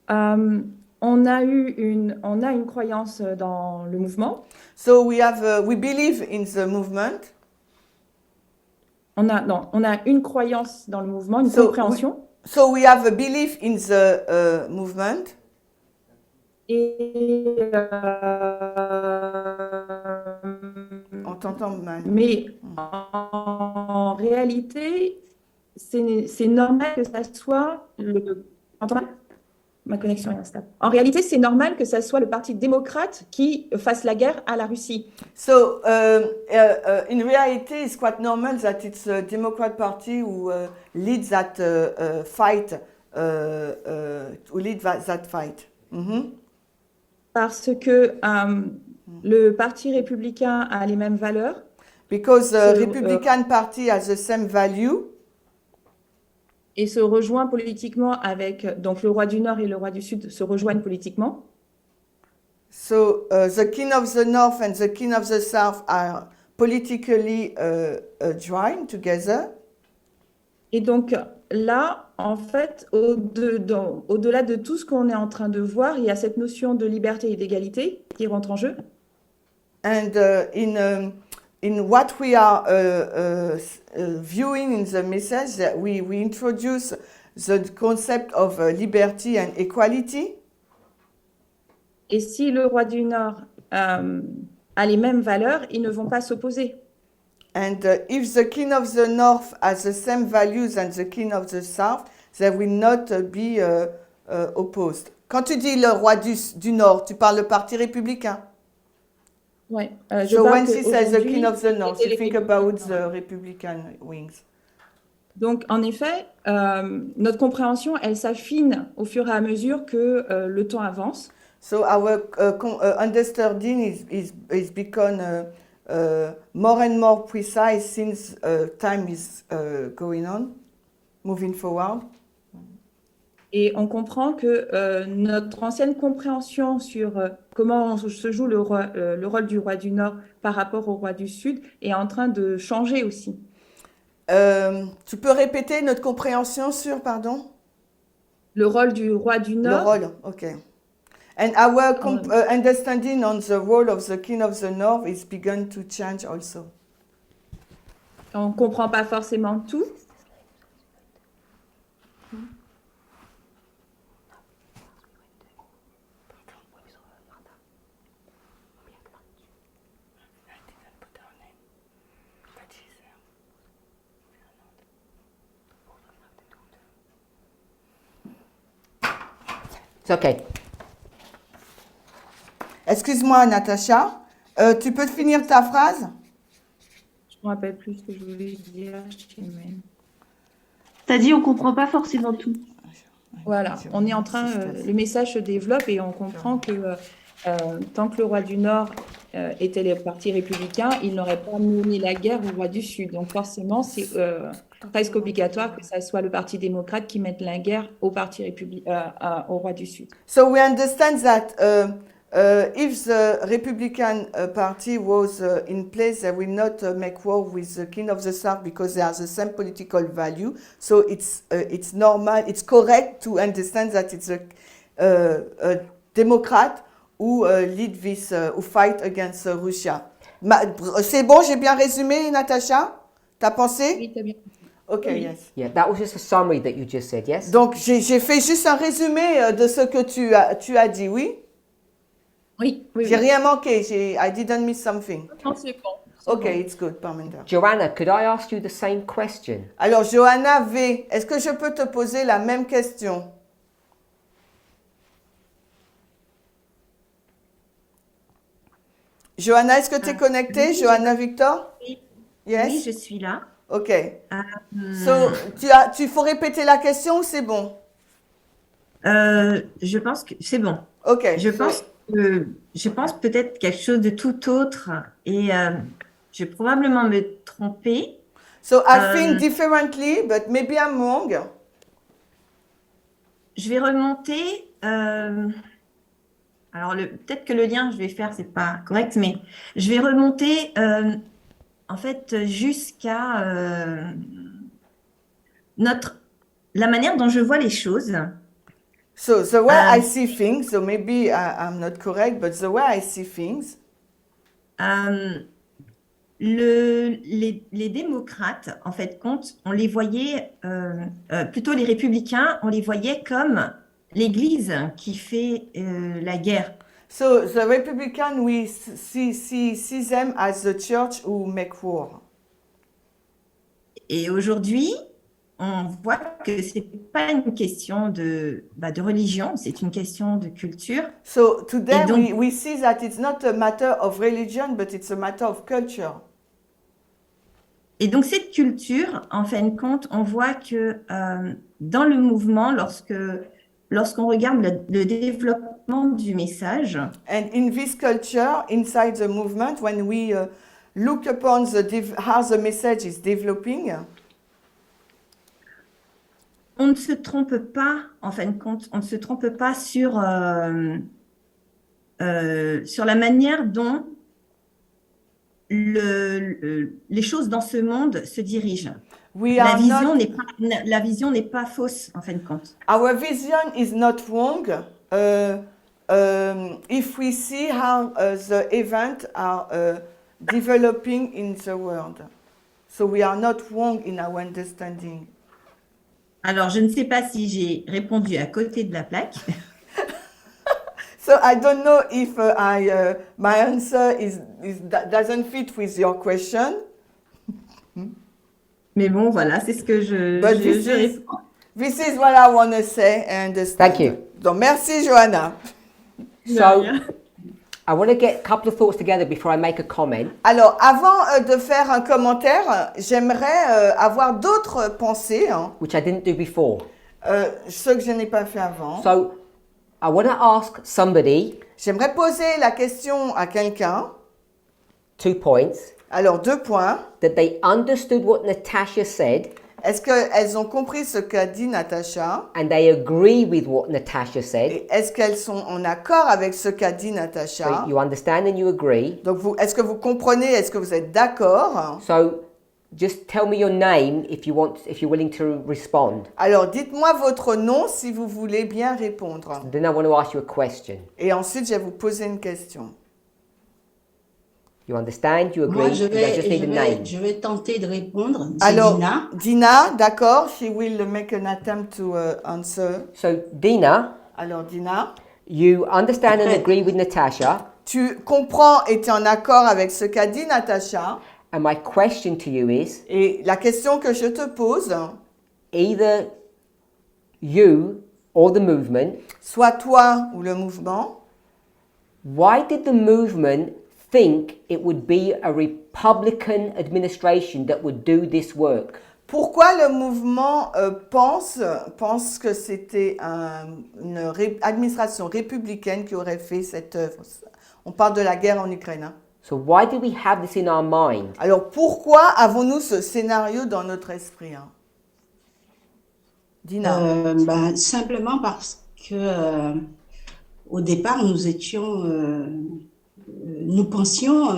on a une croyance dans le mouvement. so we believe in the movement. On a une croyance dans le mouvement, une So, compréhension. So we have a belief in the movement. Et, On t'entend mal. mais en réalité, c'est normal que ça soit le. Entends mal? Ma connexion est instable. En réalité, c'est normal que ça soit le Parti démocrate qui fasse la guerre à la Russie. So in reality, it's quite normal that it's a Democrat Party who leads that fight, who lead that fight. Mhm. Parce que le Parti républicain a les mêmes valeurs. Because the So, Republican Party has the same value. Et se rejoint politiquement avec, donc le roi du Nord et le roi du Sud se rejoignent politiquement. So the king of the North and the king of the South are politically joined together. Et donc là, en fait, au-delà de tout ce qu'on est en train de voir, il y a cette notion de liberté et d'égalité qui rentre en jeu. And in what we are viewing in the message, that we introduce the concept of liberty and equality. Et si le roi du Nord a les mêmes valeurs, ils ne vont pas s'opposer. And if the king of the North has the same values as the king of the South, they will not be opposed. Quand tu dis le roi du Nord, tu parles le parti républicain. Ouais, So when she says the qu'aujourd'hui, king of the North, c'était you les think about républicains. the Republican wings. Donc, en effet, notre compréhension, elle s'affine au fur et à mesure que le temps avance. So our understanding is become more and more precise since time is going on, moving forward. Et on comprend que notre ancienne compréhension sur comment se joue le rôle du roi du Nord par rapport au roi du Sud est en train de changer aussi. Tu peux répéter notre compréhension sur, pardon? Le rôle du roi du Le Nord, rôle, ok. And our understanding on the role of the king of the north is begun to change also. on ne comprend pas forcément tout. It's okay. Excuse-moi, Natacha. Tu peux finir ta phrase? Je ne me rappelle plus ce que je voulais dire. T'as dit on comprend pas forcément tout. Voilà, on est en train, le message se développe et on comprend que tant que le roi du Nord était le parti républicain, il n'aurait pas mené la guerre au roi du Sud. Donc forcément, c'est presque obligatoire que ça soit le parti démocrate qui mette la guerre au parti au roi du Sud. So we understand that if the Republican Party was in place, they will not make war with the King of the South because they have the same political value. So it's normal, it's correct to understand that it's a Democrat who lead this, who fight against Russia. C'est bon, j'ai bien résumé, Natacha? T'as pensé? Oui, t'as bien. Ok, Oui. yes. Yeah, that was just a summary that you just said, yes? Donc j'ai fait juste un résumé de ce que tu as dit, oui? Oui, oui, J'ai oui. rien manqué, I didn't miss something. Non, c'est bon. c'est Ok, bon. it's good, Parminder. Joanna, could I ask you the same question? Alors, Johanna V, est-ce que je peux te poser la même question? Johanna, est-ce que tu es connectée? oui, Johanna Victor? Oui. Yes? Oui, je suis là. Ok. So, tu faut répéter la question ou c'est bon? Je pense que c'est bon. Ok. Je pense peut-être quelque chose de tout autre et je vais probablement me tromper. So, I think differently, but maybe I'm wrong. Je vais remonter. Alors, peut-être que le lien, je vais faire, c'est pas correct, mais je vais remonter en fait jusqu'à la manière dont je vois les choses. So, the way I see things, so maybe I'm not correct, but the way I see things, les démocrates, en fait, on les voyait, plutôt les républicains, on les voyait comme l'Église qui fait la guerre. so the Republican, we see them as the church who make war. Et aujourd'hui, on voit que c'est pas une question de religion, c'est une question de culture. So today Et donc- we see that it's not a matter of religion, but it's a matter of culture. Et donc cette culture, en fin de compte, on voit que dans le mouvement, lorsqu'on regarde le développement du message, And in this culture, inside the movement, when we look upon how the message is developing, on ne se trompe pas, en fin de compte, on ne se trompe pas sur la manière dont les choses dans ce monde se dirigent. we La are vision not, la vision n'est pas fausse, en fin de compte. our vision is not wrong if we see how the events are developing in the world. So we are not wrong in our understanding. Alors, je ne sais pas si j'ai répondu à côté de la plaque. So I don't know if my answer doesn't fit with your question. Mais bon, voilà, c'est ce que But this is what I want to say and understand. Thank you. Donc merci Johanna. So, I want to get a couple of thoughts together before I make a comment. Alors avant de faire un commentaire, j'aimerais avoir d'autres pensées, hein, Which I didn't do before. ce que je n'ai pas fait avant. So, I want to ask somebody J'aimerais poser la question à quelqu'un. 2 points Alors, 2 points. that they understood what Natasha said Est-ce qu'elles ont compris ce qu'a dit Natacha? and they agree with what Natasha said. Et est-ce qu'elles sont en accord avec ce qu'a dit So Natacha? you understand and you agree. Donc, est-ce que vous comprenez? Est-ce que vous êtes d'accord? So just tell me your name if you're willing to respond. Alors, dites-moi votre nom si vous voulez bien répondre. Then I want to ask you a question. Et ensuite, je vais vous poser une question. You understand? You agree? Moi, I just need a name. je vais tenter de répondre. C'est Alors, Dina. Dina, d'accord? She will make an attempt to answer. So Dina, Alors, Dina, you understand and agree with Natasha. tu comprends et tu es en accord avec ce qu'a dit Natacha. And my question to you is, Et la question que je te pose, either you or the movement, soit toi ou le mouvement, why did the movement think it would be a Republican administration that would do this work? pourquoi le mouvement pense que c'était une administration républicaine qui aurait fait cette œuvre? On parle de la guerre en Ukraine. Hein. So why do we have this in our mind? Alors pourquoi avons-nous ce scénario dans notre esprit? Hein? Dina. Simplement parce que au départ, nous pensions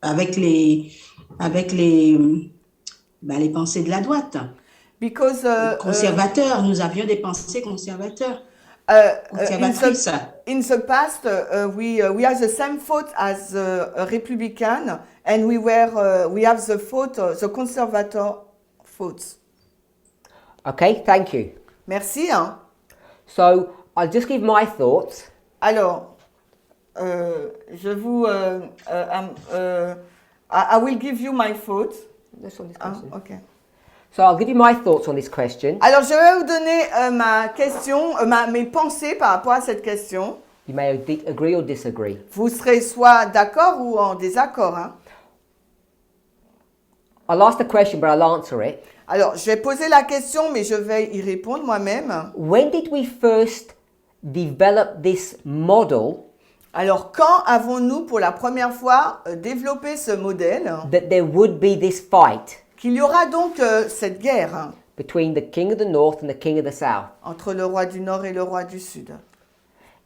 avec les pensées de la droite. Because Conservateurs, nous avions des pensées conservateurs. Conservatrices. in the past, we have the same thought as a Republican, and we have the thought, the conservator thoughts. Okay, thank you. Merci. Hein. So I'll just give my thoughts. Alors, je vous, I will give you my thoughts. That's on this Ah, question. ok. So I'll give you my thoughts on this question. Alors, je vais vous donner ma question, mes pensées par rapport à cette question. You may agree or disagree. Vous serez soit d'accord ou en désaccord. Hein. I'll ask the question, but I'll answer it. Alors, je vais poser la question, mais je vais y répondre moi-même. When did we first develop this model Alors, quand avons-nous pour la première fois développé ce modèle that there would be this fight qu'il y aura donc cette guerre hein, between the king of the north and the king of the south? entre le roi du Nord et le roi du Sud?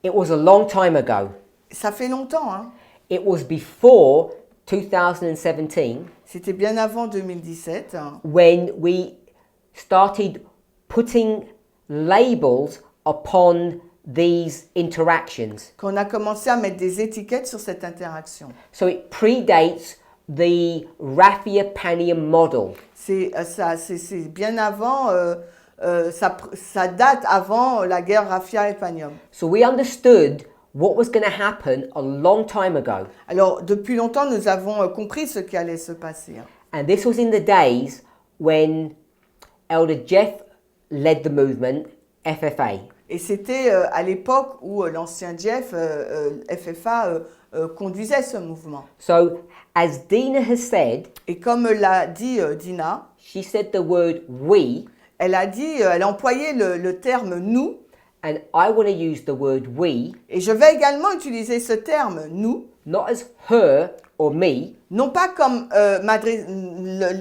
It was a long time ago. Ça fait longtemps. Hein. It was before 2017 C'était bien avant 2017 hein, when we started putting labels upon these interactions. qu'on a commencé à mettre des étiquettes sur cette interaction. So it predates the Raffia Panium model. C'est bien avant, ça date avant la guerre Raffia-Épanium. So we understood what was going to happen a long time ago. Alors, depuis longtemps, nous avons compris ce qui allait se passer. Hein. And this was in the days when Elder Jeff led the movement, FFA. Et c'était à l'époque où l'ancien Jeff, FFA, conduisait ce mouvement. So, as Dina has said, Et comme l'a dit Dina, she said the word we, elle a employé le terme nous, and I want to use the word we, et je vais également utiliser ce terme nous, not as her or me, non pas comme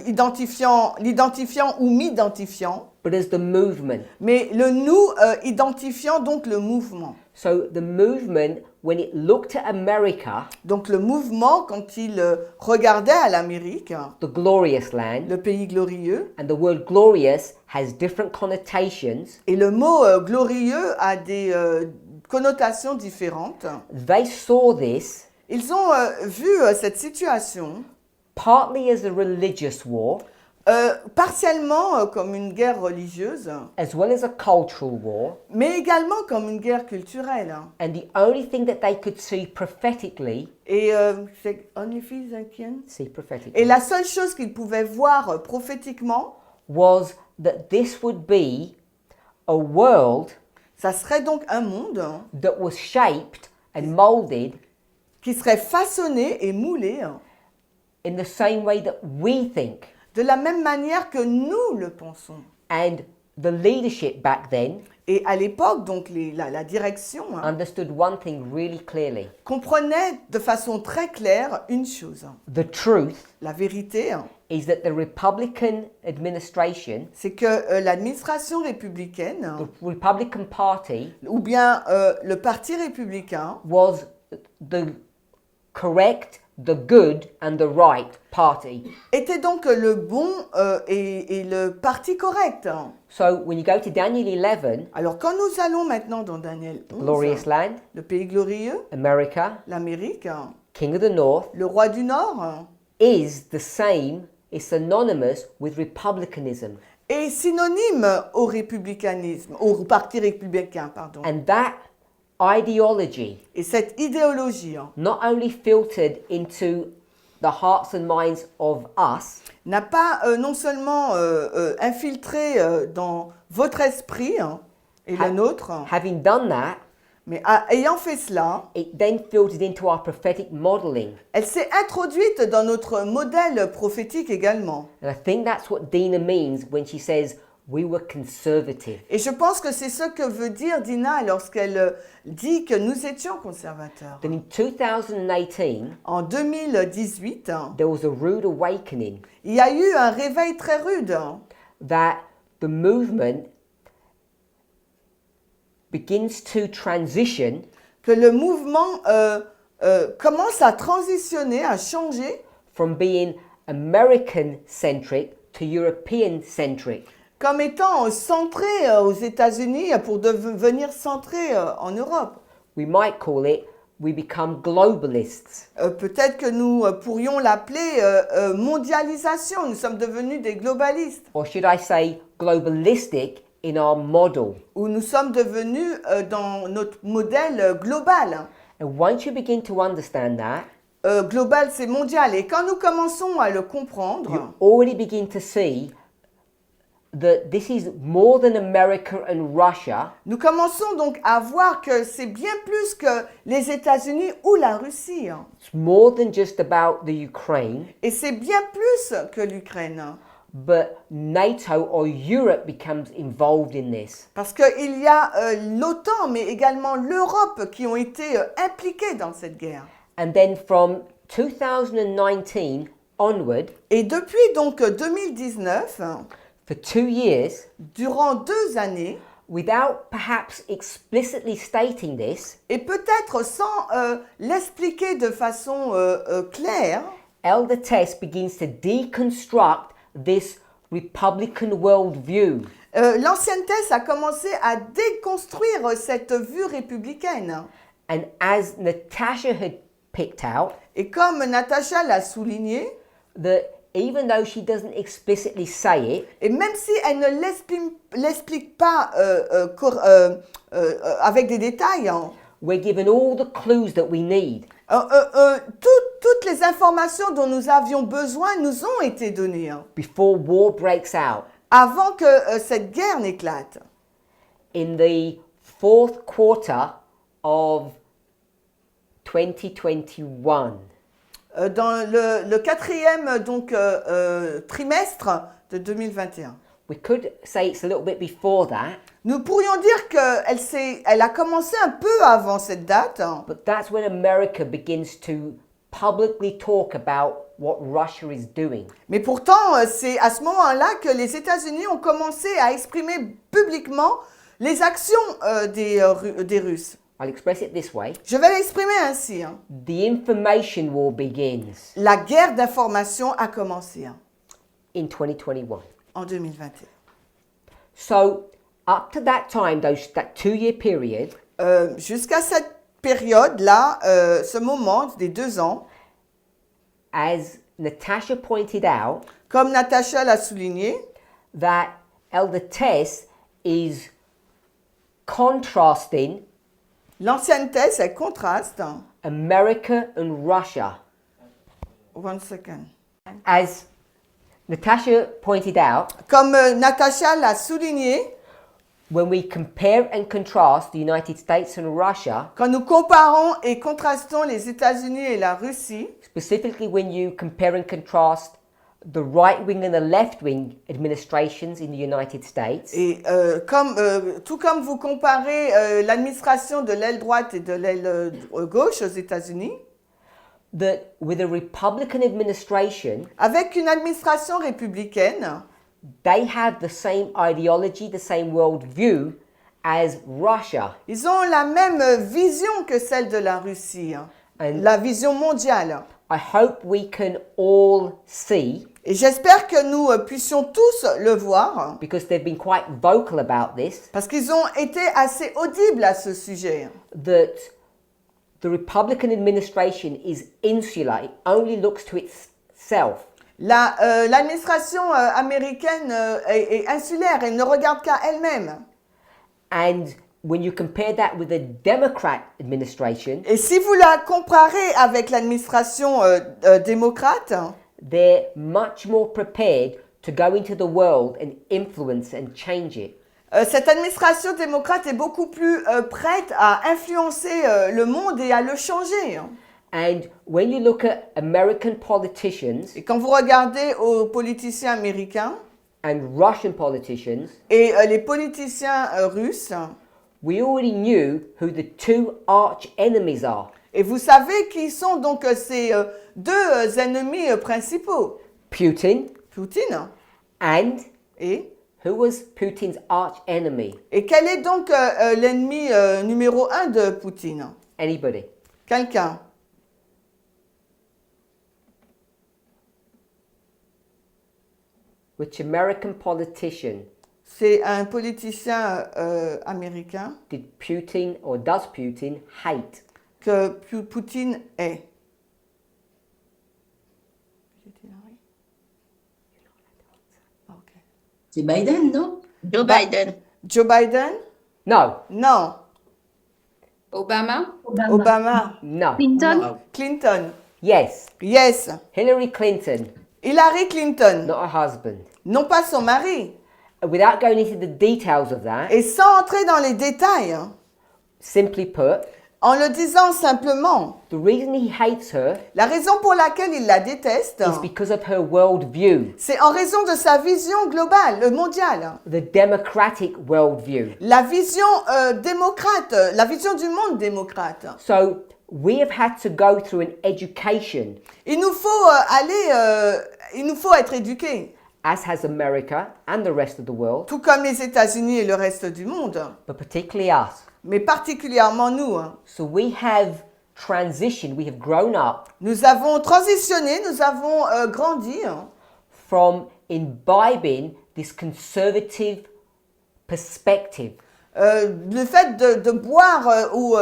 l'identifiant ou m'identifiant, but as the movement. mais le nous identifiant donc le mouvement. So the movement, when it looked at America, Donc le mouvement, quand il regardait à l'Amérique, the glorious land, le pays glorieux, and the word glorious has different connotations, et le mot glorieux a des connotations différentes, they saw this ils ont vu cette situation partly as a religious war, partiellement comme une guerre religieuse, as well as a cultural war, mais également comme une guerre culturelle. and the only thing that they could see prophetically, Et c'est only Physican. see prophetically, Et la seule chose qu'ils pouvaient voir prophétiquement, was that this would be a world ça serait donc un monde that was shaped and molded qui serait façonné et moulé in the same way that we think. de la même manière que nous le pensons. And the leadership back then Et à l'époque, donc la direction understood one thing really clearly. comprenait de façon très claire une chose. The truth La vérité, is that the Republican administration, c'est que l'administration républicaine, the Republican Party, ou bien le Parti républicain, was the correct, the good, and the right party. était donc le bon et le parti correct. So when you go to Daniel 11, Alors quand nous allons maintenant dans Daniel 11, glorious land, le pays glorieux, America, l'Amérique, King of the North, le roi du Nord, is the same, is synonymous with republicanism. est synonyme au républicanisme, au parti républicain, pardon. And that ideology Et cette idéologie not only filtered into the hearts and minds of us, n'a pas non seulement infiltré dans votre esprit et le nôtre, having done that, mais ayant fait cela, it then filtered into our prophetic modeling. elle s'est introduite dans notre modèle prophétique également. And I think that's what Dina means when she says we were conservative. Et je pense que c'est ce que veut dire Dina lorsqu'elle dit que nous étions conservateurs. Then in 2018, En 2018, there was a rude awakening il y a eu un réveil très rude that the movement begins to transition que le mouvement commence à transitionner, à changer, from being American-centric to European-centric. comme étant centré aux États-Unis pour devenir centré en Europe. We might call it, we become globalists. Peut-être que nous pourrions l'appeler mondialisation. Nous sommes devenus des globalistes. Or should I say globalistic in our model. Ou nous sommes devenus dans notre modèle global. And once you begin to understand that, Global, c'est mondial. Et quand nous commençons à le comprendre, you already begin to see that this is more than America and Russia. nous commençons donc à voir que c'est bien plus que les États-Unis ou la Russie. It's more than just about the Ukraine, Et c'est bien plus que l'Ukraine. but NATO or Europe becomes involved in this. Parce qu'il y a l'OTAN, mais également l'Europe qui ont été impliquées dans cette guerre. And then from 2019 onward, Et depuis donc 2019, for 2 years, durant 2 années, without perhaps explicitly stating this, et peut-être sans l'expliquer de façon claire, Elder Tess begins to deconstruct this Republican worldview. L'ancienne Thèse a commencé à déconstruire cette vue républicaine. And as Natasha had picked out, Et comme Natacha l'a souligné, that even though she doesn't explicitly say it, et même si elle ne l'explique pas avec des détails, we're given all the clues that we need. toutes les informations dont nous avions besoin nous ont été données Before war breaks out, avant que cette guerre n'éclate. in the fourth quarter of 2021, Dans le quatrième donc, trimestre de 2021. we could say it's a little bit before that, Nous pourrions dire qu'elle a commencé un peu avant cette date, but that's when America begins to publicly talk about what Russia is doing. mais pourtant c'est à ce moment-là que les États-Unis ont commencé à exprimer publiquement les actions des Russes. I'll express it this way. Je vais l'exprimer ainsi. The information war begins La guerre d'information a commencé in 2021. en 2021. So up to that time, that 2-year period, Jusqu'à cette période-là, ce moment des 2 ans, as Natasha pointed out, comme Natacha l'a souligné, that Elder Tess is contrasting l'ancienne Thèse, elle contraste. America and Russia. One second. As Natasha pointed out, Comme Natacha l'a souligné, when we compare and contrast the United States and Russia, quand nous comparons et contrastons les États-Unis et la Russie, specifically when you compare and contrast the right-wing and the left-wing administrations in the United States, Et tout comme vous comparez l'administration de l'aile droite et de l'aile gauche aux États-Unis, that with a Republican administration, avec une administration républicaine, they have the same ideology, the same worldview as Russia. ils ont la même vision que celle de la Russie, hein, And la vision mondiale. I hope we can all see, Et j'espère que nous puissions tous le voir, because they've been quite vocal about this, parce qu'ils ont été assez audibles à ce sujet, that the Republican administration is insular, it only looks to itself. L'administration américaine est insulaire, elle ne regarde qu'à elle-même. And when you compare that with the Democrat administration, Et si vous la comparez avec l'administration démocrate, they're much more prepared to go into the world and influence and change it. Cette administration démocrate est beaucoup plus prête à influencer le monde et à le changer. And when you look at American politicians Et quand vous regardez aux politiciens américains and Russian politicians, et les politiciens russes, we already knew who the two arch enemies are. et vous savez qui sont donc ces deux ennemis principaux, Putin, Poutine and et... who was Putin's arch enemy? Et quel est donc l'ennemi numéro 1 de Poutine? Anybody? Quelqu'un. Which American politician C'est un politicien américain did Putin or does Putin hate? que Poutine est. C'est Biden, non? Joe Biden. Joe Biden? No, Non. Obama. Obama? no. Clinton. Clinton? Yes, Yes. Hillary Clinton, Hillary Clinton? not her husband. Non pas son mari. Without going into the details of that, Et sans entrer dans les détails, hein, simply put, en le disant simplement, the reason he hates her la raison pour laquelle il la déteste, is because of her worldview, c'est en raison de sa vision globale, mondiale. the democratic worldview. La vision démocrate, la vision du monde démocrate. So we have had to go through an education, Il nous faut il nous faut être éduqués, as has America and the rest of the world, tout comme les États-Unis et le reste du monde, but particularly us. mais particulièrement nous. Hein. So we have transitioned, we have grown up Nous avons transitionné, nous avons grandi hein, from imbibing this conservative perspective. le fait de boire ou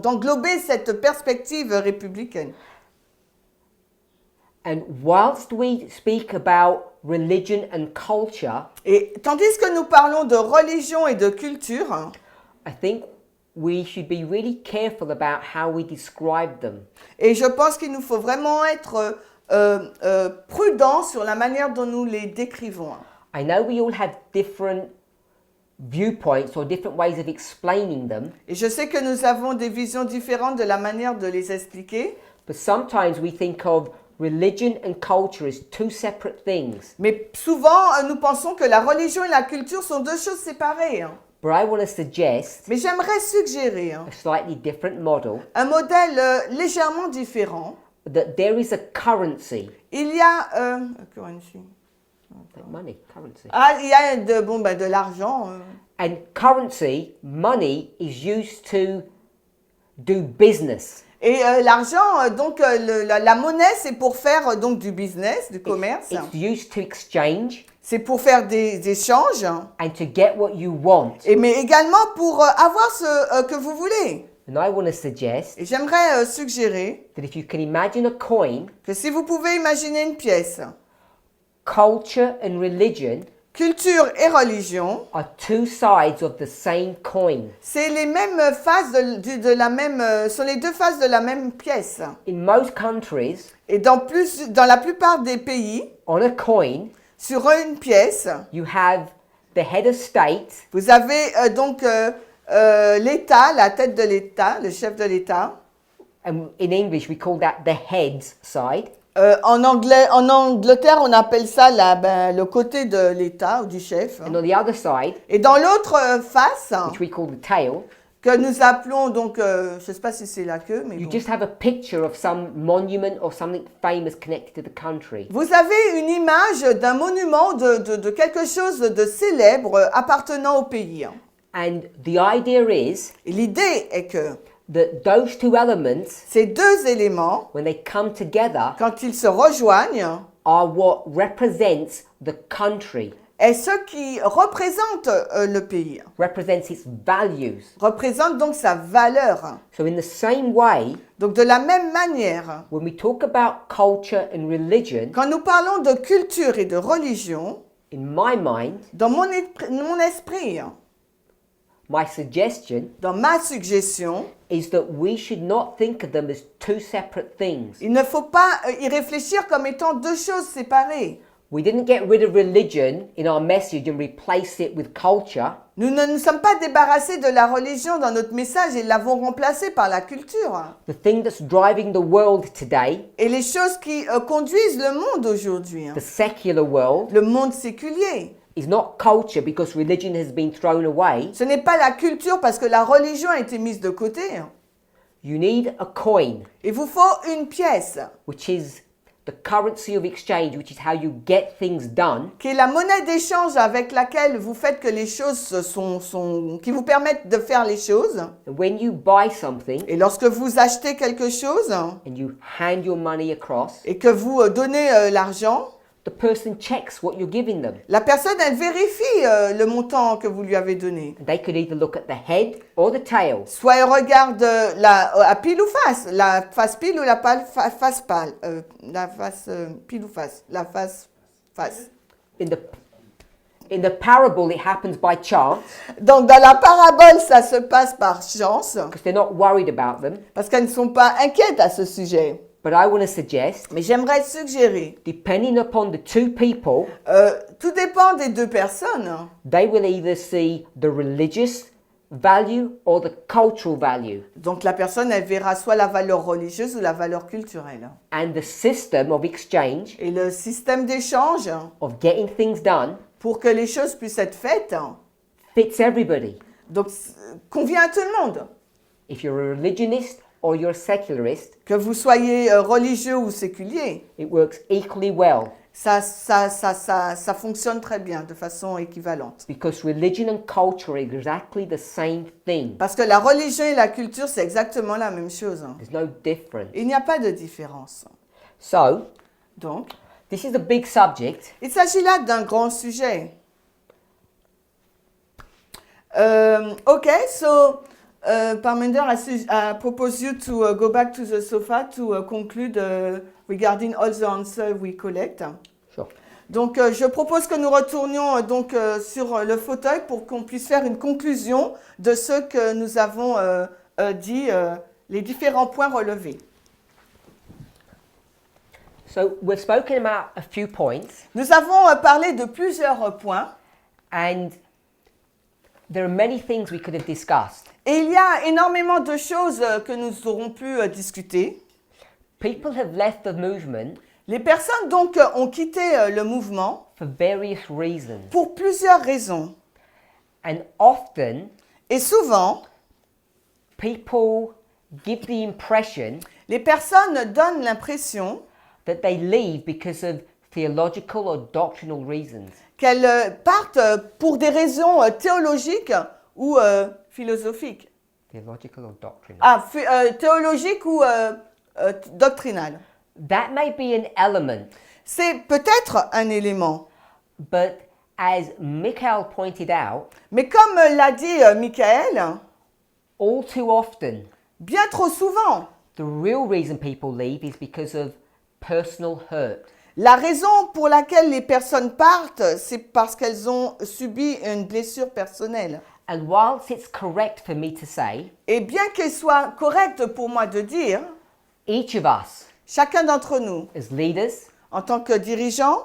d'englober cette perspective républicaine. And whilst we speak about religion and culture, Et tandis que nous parlons de religion et de culture, hein, I think we should be really careful about how we describe them. et je pense qu'il nous faut vraiment être prudents sur la manière dont nous les décrivons. Hein. I know we all have different viewpoints or different ways of explaining them, Et je sais que nous avons des visions différentes de la manière de les expliquer, but sometimes we think of religion and culture as two separate things. mais souvent nous pensons que la religion et la culture sont deux choses séparées. Hein. But I want to suggest Mais j'aimerais suggérer hein, a slightly different model, un modèle légèrement différent. that there is a currency, Il y a currency. like money, currency. Ah, il y a de l'argent. And currency, money, is used to do business. Et l'argent, donc la monnaie, c'est pour faire donc du business, du commerce. It's used to exchange C'est pour faire des échanges, and to get what you want. mais également pour avoir ce que vous voulez. And I want to suggest Et j'aimerais suggérer that if you can imagine a coin, que si vous pouvez imaginer une pièce, culture and religion culture et religion, are two sides of the same coin. c'est les mêmes faces de la même, sont les deux faces de la même pièce. In most countries, Et dans la plupart des pays, on a coin, sur une pièce, you have the head of state vous avez donc l'État, la tête de l'État, le chef de l'État. and in English we call that the head's side, En Angleterre, on appelle ça le côté de l'État ou du chef. And on the other side, Et dans l'autre face, which we call the tail, que nous appelons donc, je ne sais pas si c'est la queue, mais you bon. just have a picture of some monument or something famous connected to the country. Vous avez une image d'un monument, de quelque chose de célèbre appartenant au pays. And the idea is Et l'idée est que that those two elements, ces deux éléments, when they come together, quand ils se rejoignent, are what represents the country, est ce qui représente le pays, represents its values. représente donc sa valeur. So in the same way, Donc de la même manière, when we talk about culture and religion, quand nous parlons de culture et de religion, in my mind, dans mon esprit, my suggestion dans ma suggestion, is that we should not think of them as two separate things. il ne faut pas y réfléchir comme étant deux choses séparées. We didn't get rid of religion in our message and replace it with culture. Nous ne nous sommes pas débarrassés de la religion dans notre message et l'avons remplacée par la culture. The thing that's driving the world today, Et les choses qui conduisent le monde aujourd'hui, the secular world, le monde séculier, is not culture because religion has been thrown away. ce n'est pas la culture parce que la religion a été mise de côté. You need a coin, Il vous faut une pièce which is the currency of exchange, which is how you get things done. qui est la monnaie d'échange avec laquelle vous faites que les choses qui vous permettent de faire les choses. And when you buy something Et lorsque vous achetez quelque chose and you hand your money across, et que vous donnez l'argent, the person checks what you're giving them. la personne, elle vérifie le montant que vous lui avez donné. And they could either look at the head or the tail. Soit elle regarde à pile ou face, la face pile ou la face pâle, la face pile ou face, la face face. In the parable, it happens by chance Donc dans la parabole, ça se passe par chance, because they're not worried about them. parce qu'elles ne sont pas inquiètes à ce sujet. But I want to suggest, Mais j'aimerais suggérer, depending upon the two people, tout dépend des deux personnes. they will either see the religious value or the cultural value. Donc la personne, elle verra soit la valeur religieuse ou la valeur culturelle. And the system of exchange, Et le système d'échange, of getting things done, pour que les choses puissent être faites, fits everybody. donc convient à tout le monde. If you're a religionist or you're a secularist, Que vous soyez religieux ou séculier, it works equally well ça fonctionne très bien, de façon équivalente. because religion and culture are exactly the same thing. Parce que la religion et la culture, c'est exactement la même chose. There's no difference. Il n'y a pas de différence. So, Donc, this is a big subject. il s'agit là d'un grand sujet. Okay, so Parminder, I propose you to go back to the sofa to conclude regarding all the answers we collect. Sure. Donc, je propose que nous retournions sur le fauteuil pour qu'on puisse faire une conclusion de ce que nous avons dit, les différents points relevés. So, we've spoken about a few points, Nous avons parlé de plusieurs points and there are many things we could have discussed. et il y a énormément de choses que nous aurons pu discuter. People have left the movement Les personnes donc ont quitté le mouvement for various reasons, pour plusieurs raisons. and often Et souvent, people give the impression les personnes donnent l'impression that they leave because of theological or doctrinal reasons. qu'elles partent pour des raisons théologiques ou philosophiques. Theological or doctrinal. Théologiques ou doctrinales. That may be an element, C'est peut-être un élément. but as Mikhail pointed out, Mais comme l'a dit Michael, all too often, bien trop souvent, the real reason people leave is because of personal hurt. la raison pour laquelle les personnes partent, c'est parce qu'elles ont subi une blessure personnelle. And whilst it's correct for me to say, Et bien qu'il soit correct pour moi de dire, each of us, chacun d'entre nous, as leaders en tant que dirigeant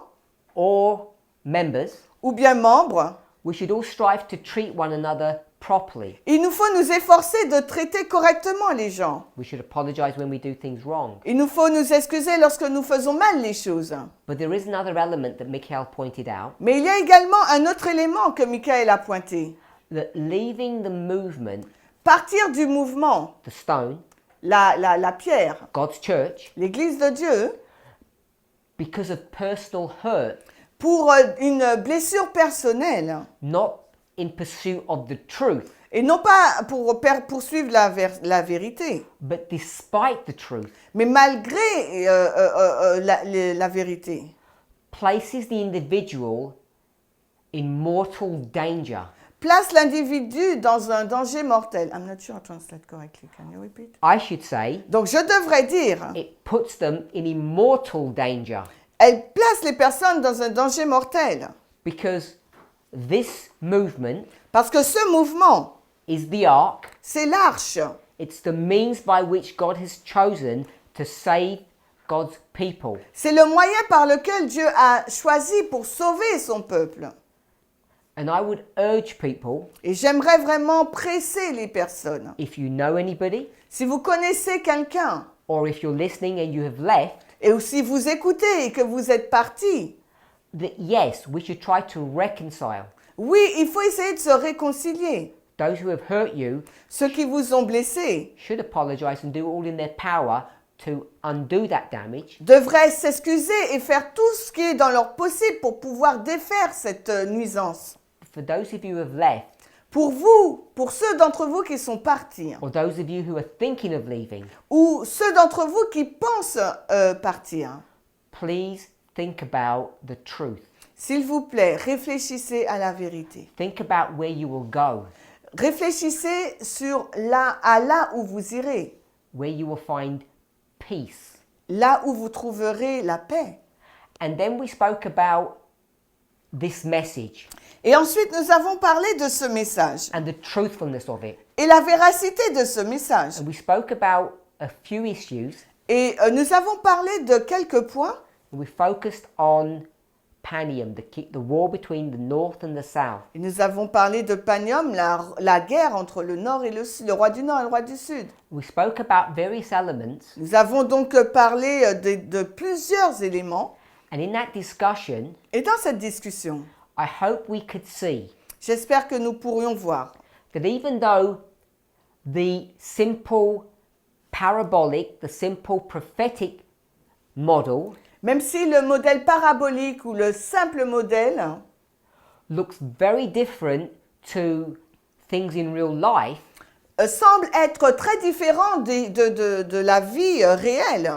or members, ou bien membre, we should all strive to treat one another properly. Il nous faut nous efforcer de traiter correctement les gens. We should apologize when we do things wrong. Il nous faut nous excuser lorsque nous faisons mal les choses. But there is another element that Michael pointed out, Mais il y a également un autre élément que Michael a pointé. that leaving the movement, Partir du mouvement, the stone, la pierre, God's church, l'Église de Dieu, because of personal hurt, pour une blessure personnelle, not in pursuit of the truth, et non pas pour poursuivre la vérité, but despite the truth, mais malgré la vérité, places the individual in mortal danger. place l'individu dans un danger mortel. I'm not sure I translate correctly. Can you repeat? I should say, Donc je devrais dire, it puts them in immortal danger, elle place les personnes dans un danger mortel. because this movement Parce que ce mouvement, is the ark. c'est l'arche. It's the means by which God has chosen to save God's people. C'est le moyen par lequel Dieu a choisi pour sauver son peuple. And I would urge people, Et j'aimerais vraiment presser les personnes. if you know anybody, Si vous connaissez quelqu'un, or if you're listening and you have left, et aussi vous écoutez et que vous êtes parti, that yes, we should try to reconcile. oui, il faut essayer de se réconcilier. Those who have hurt you Ceux qui vous ont blessé should apologize and do all in their power to undo that damage. devraient s'excuser et faire tout ce qui est dans leur possible pour pouvoir défaire cette nuisance. For those of you who have left, Pour vous, pour ceux d'entre vous qui sont partis, or those of you who are thinking of leaving, ou ceux d'entre vous qui pensent partir, please think about the truth. s'il vous plaît, réfléchissez à la vérité. Think about where you will go, Réfléchissez sur là où vous irez, where you will find peace. là où vous trouverez la paix. And then we spoke about this message Et ensuite, nous avons parlé de ce message and the truthfulness of it. et la véracité de ce message. And we spoke about a few issues. Et nous avons parlé de quelques points. We focused on Panium, the war between the North and the South. Et nous avons parlé de Panium, la guerre entre le Nord et le Sud, le roi du Nord et le roi du Sud. We spoke about various elements. Nous avons donc parlé de plusieurs éléments. And in that discussion, Et dans cette discussion, I hope we could see j'espère que nous pourrions voir that even though the simple parabolic, the simple prophetic model même si le modèle parabolique ou le simple modèle looks very different to things in real life, semble être très différent de la vie réelle,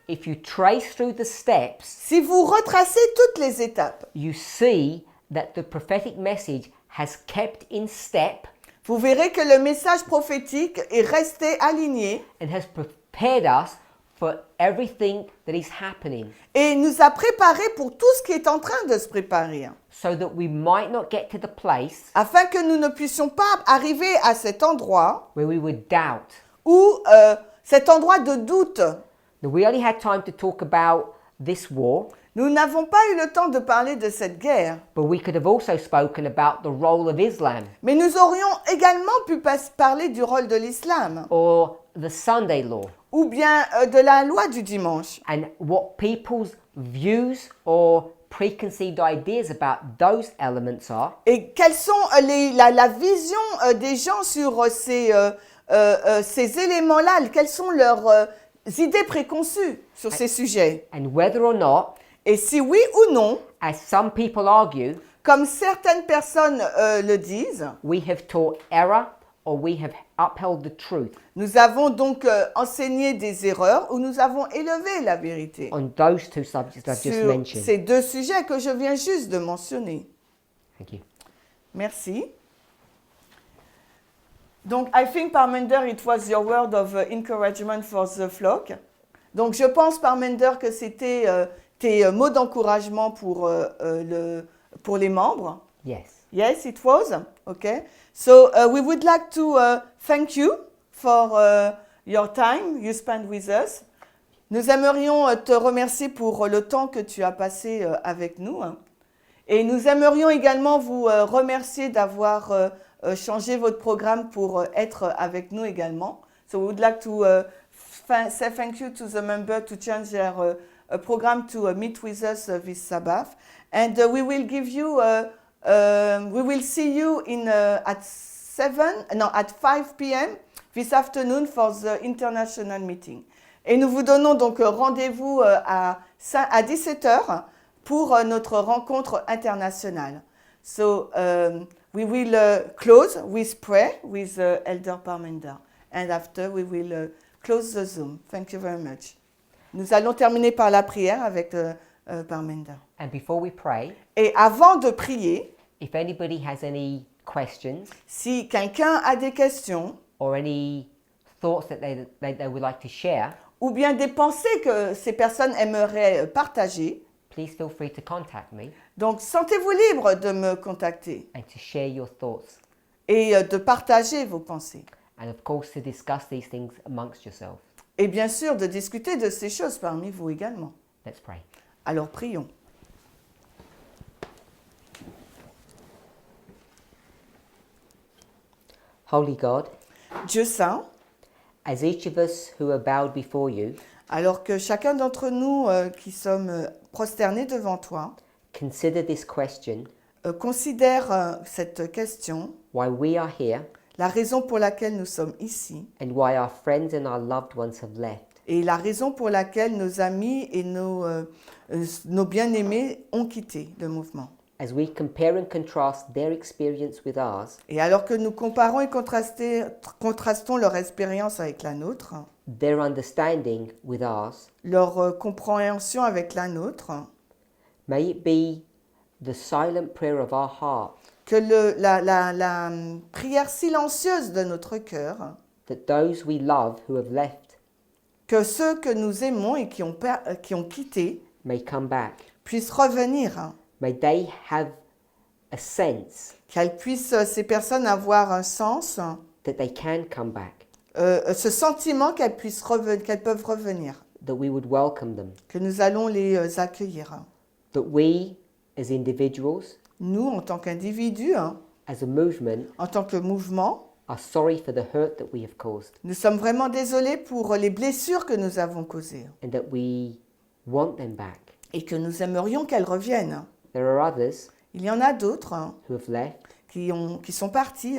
if you trace through the steps, si vous retracez toutes les étapes, you see that the prophetic message has kept in step vous verrez que le message prophétique est resté aligné and has prepared us for everything that is happening, et nous a préparés pour tout ce qui est en train de se préparer, so that we might not get to the place afin que nous ne puissions pas arriver à cet endroit where we would doubt. où cet endroit de doute. Now, we only had time to talk about this war, Nous n'avons pas eu le temps de parler de cette guerre, but we could have also spoken about the role of Islam mais nous aurions également pu parler du rôle de l'islam, or the Sunday law, ou bien de la loi du dimanche, and what people's views or preconceived ideas about those elements are, et quelles sont la vision des gens sur ces éléments-là, quelles sont leurs idées préconçues sur ces sujets. and whether or not, Et si oui ou non, as some people argue, comme certaines personnes le disent, we have taught error or we have upheld the truth nous avons donc enseigné des erreurs ou nous avons élevé la vérité on those two subjects I've just sur mentioned. ces deux sujets que je viens juste de mentionner. Thank you. Merci. Donc, I think, Parmender, it was your word of encouragement for the flock. Donc, je pense, Parmender, que c'était tes mots d'encouragement pour les membres. Yes. Yes, it was. Okay. So, we would like to thank you for your time you spent with us. Nous aimerions te remercier pour le temps que tu as passé avec nous. Et nous aimerions également vous remercier d'avoir changer votre programme pour être avec nous également. So we would like to say thank you to the member to change their program to meet with us this Sabbath. And we will give you, we will see you in, at 5 p.m. this afternoon for the international meeting. Et nous vous donnons donc rendez-vous à 17h pour notre rencontre internationale. So we will close with prayer with Elder Parmender. And after we will close the Zoom. Thank you very much. Nous allons terminer par la prière avec Parmender. And before we pray, Et avant de prier, if anybody has any questions si quelqu'un a des questions or any thoughts that they would like to share, ou bien des pensées que ces personnes aimeraient partager, please feel free to contact me donc sentez-vous libre de me contacter and to share your thoughts. et de partager vos pensées. And of course, to discuss these things amongst yourselves. Et bien sûr, de discuter de ces choses parmi vous également. Let's pray. Alors prions. Holy God, Dieu saint, as each of us who are bowed before you alors que chacun d'entre nous qui sommes prosternés devant toi, consider this question, considère cette question, why we are here la raison pour laquelle nous sommes ici and why our friends and our loved ones have left. et la raison pour laquelle nos amis et nos bien-aimés ont quitté le mouvement. As we compare and contrast their experience with ours, Et alors que nous comparons et contrastons leur expérience avec la nôtre, their understanding with ours, leur compréhension avec la nôtre, may it be the silent prayer of our heart que la prière silencieuse de notre cœur, that those we love who have left que ceux que nous aimons et qui ont quitté may come back. puissent revenir, May they have a sense qu'elles puissent, ces personnes, avoir un sens, that they can come back, ce sentiment qu'elles peuvent revenir, that we would welcome them, que nous allons les accueillir. that we as individuals, Nous, en tant qu'individus, as a movement, en tant que mouvement, are sorry for the hurt that we have caused nous sommes vraiment désolés pour les blessures que nous avons causées and that we want them back. et que nous aimerions qu'elles reviennent. There are others Il y en a d'autres who have left, qui sont partis,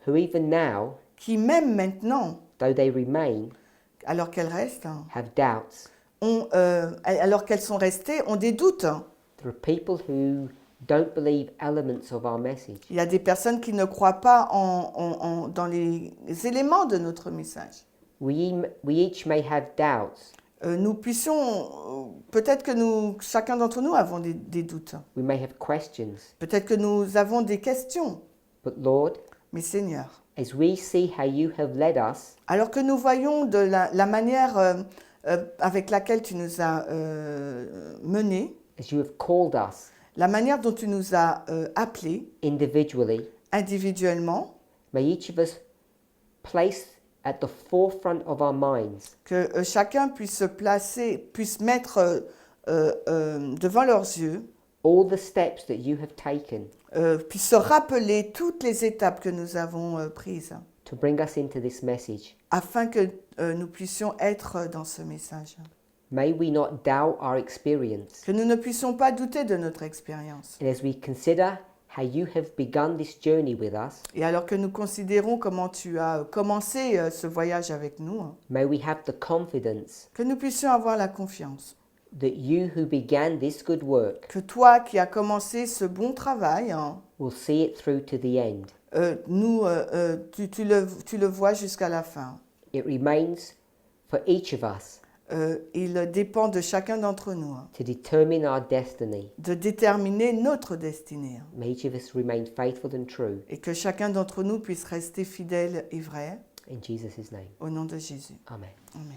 who even now, qui même maintenant, though they remain, alors qu'elles restent, have doubts. alors qu'elles sont restées, ont des doutes. There are people who don't believe elements of our message. Il y a des personnes qui ne croient pas dans les éléments de notre message. We each may have doubts. Nous puissions, peut-être que chacun d'entre nous avons des doutes. We may have questions. Peut-être que nous avons des questions. But Lord, Mais Seigneur, as we see how you have led us, alors que nous voyons de la manière avec laquelle tu nous as menés, as you have called us la manière dont tu nous as appelés individually, individuellement, may each of us place at the forefront of our minds que chacun puisse mettre devant leurs yeux, all the steps that you have taken puisse se rappeler toutes les étapes que nous avons prises to bring us into this message. afin que nous puissions être dans ce message. May we not doubt our experience. Que nous ne puissions pas douter de notre expérience. And as we consider how you have begun this journey with us, Et alors que nous considérons comment tu as commencé ce voyage avec nous, may we have the confidence que nous puissions avoir la confiance that you who began this good work que toi qui as commencé ce bon travail, will see it through to the end. Tu le vois jusqu'à la fin. It remains for each of us Il dépend de chacun d'entre nous to determine our destiny. de déterminer notre destinée May each of us remain faithful and true. et que chacun d'entre nous puisse rester fidèle et vrai In Jesus' name. au nom de Jésus. Amen. Amen.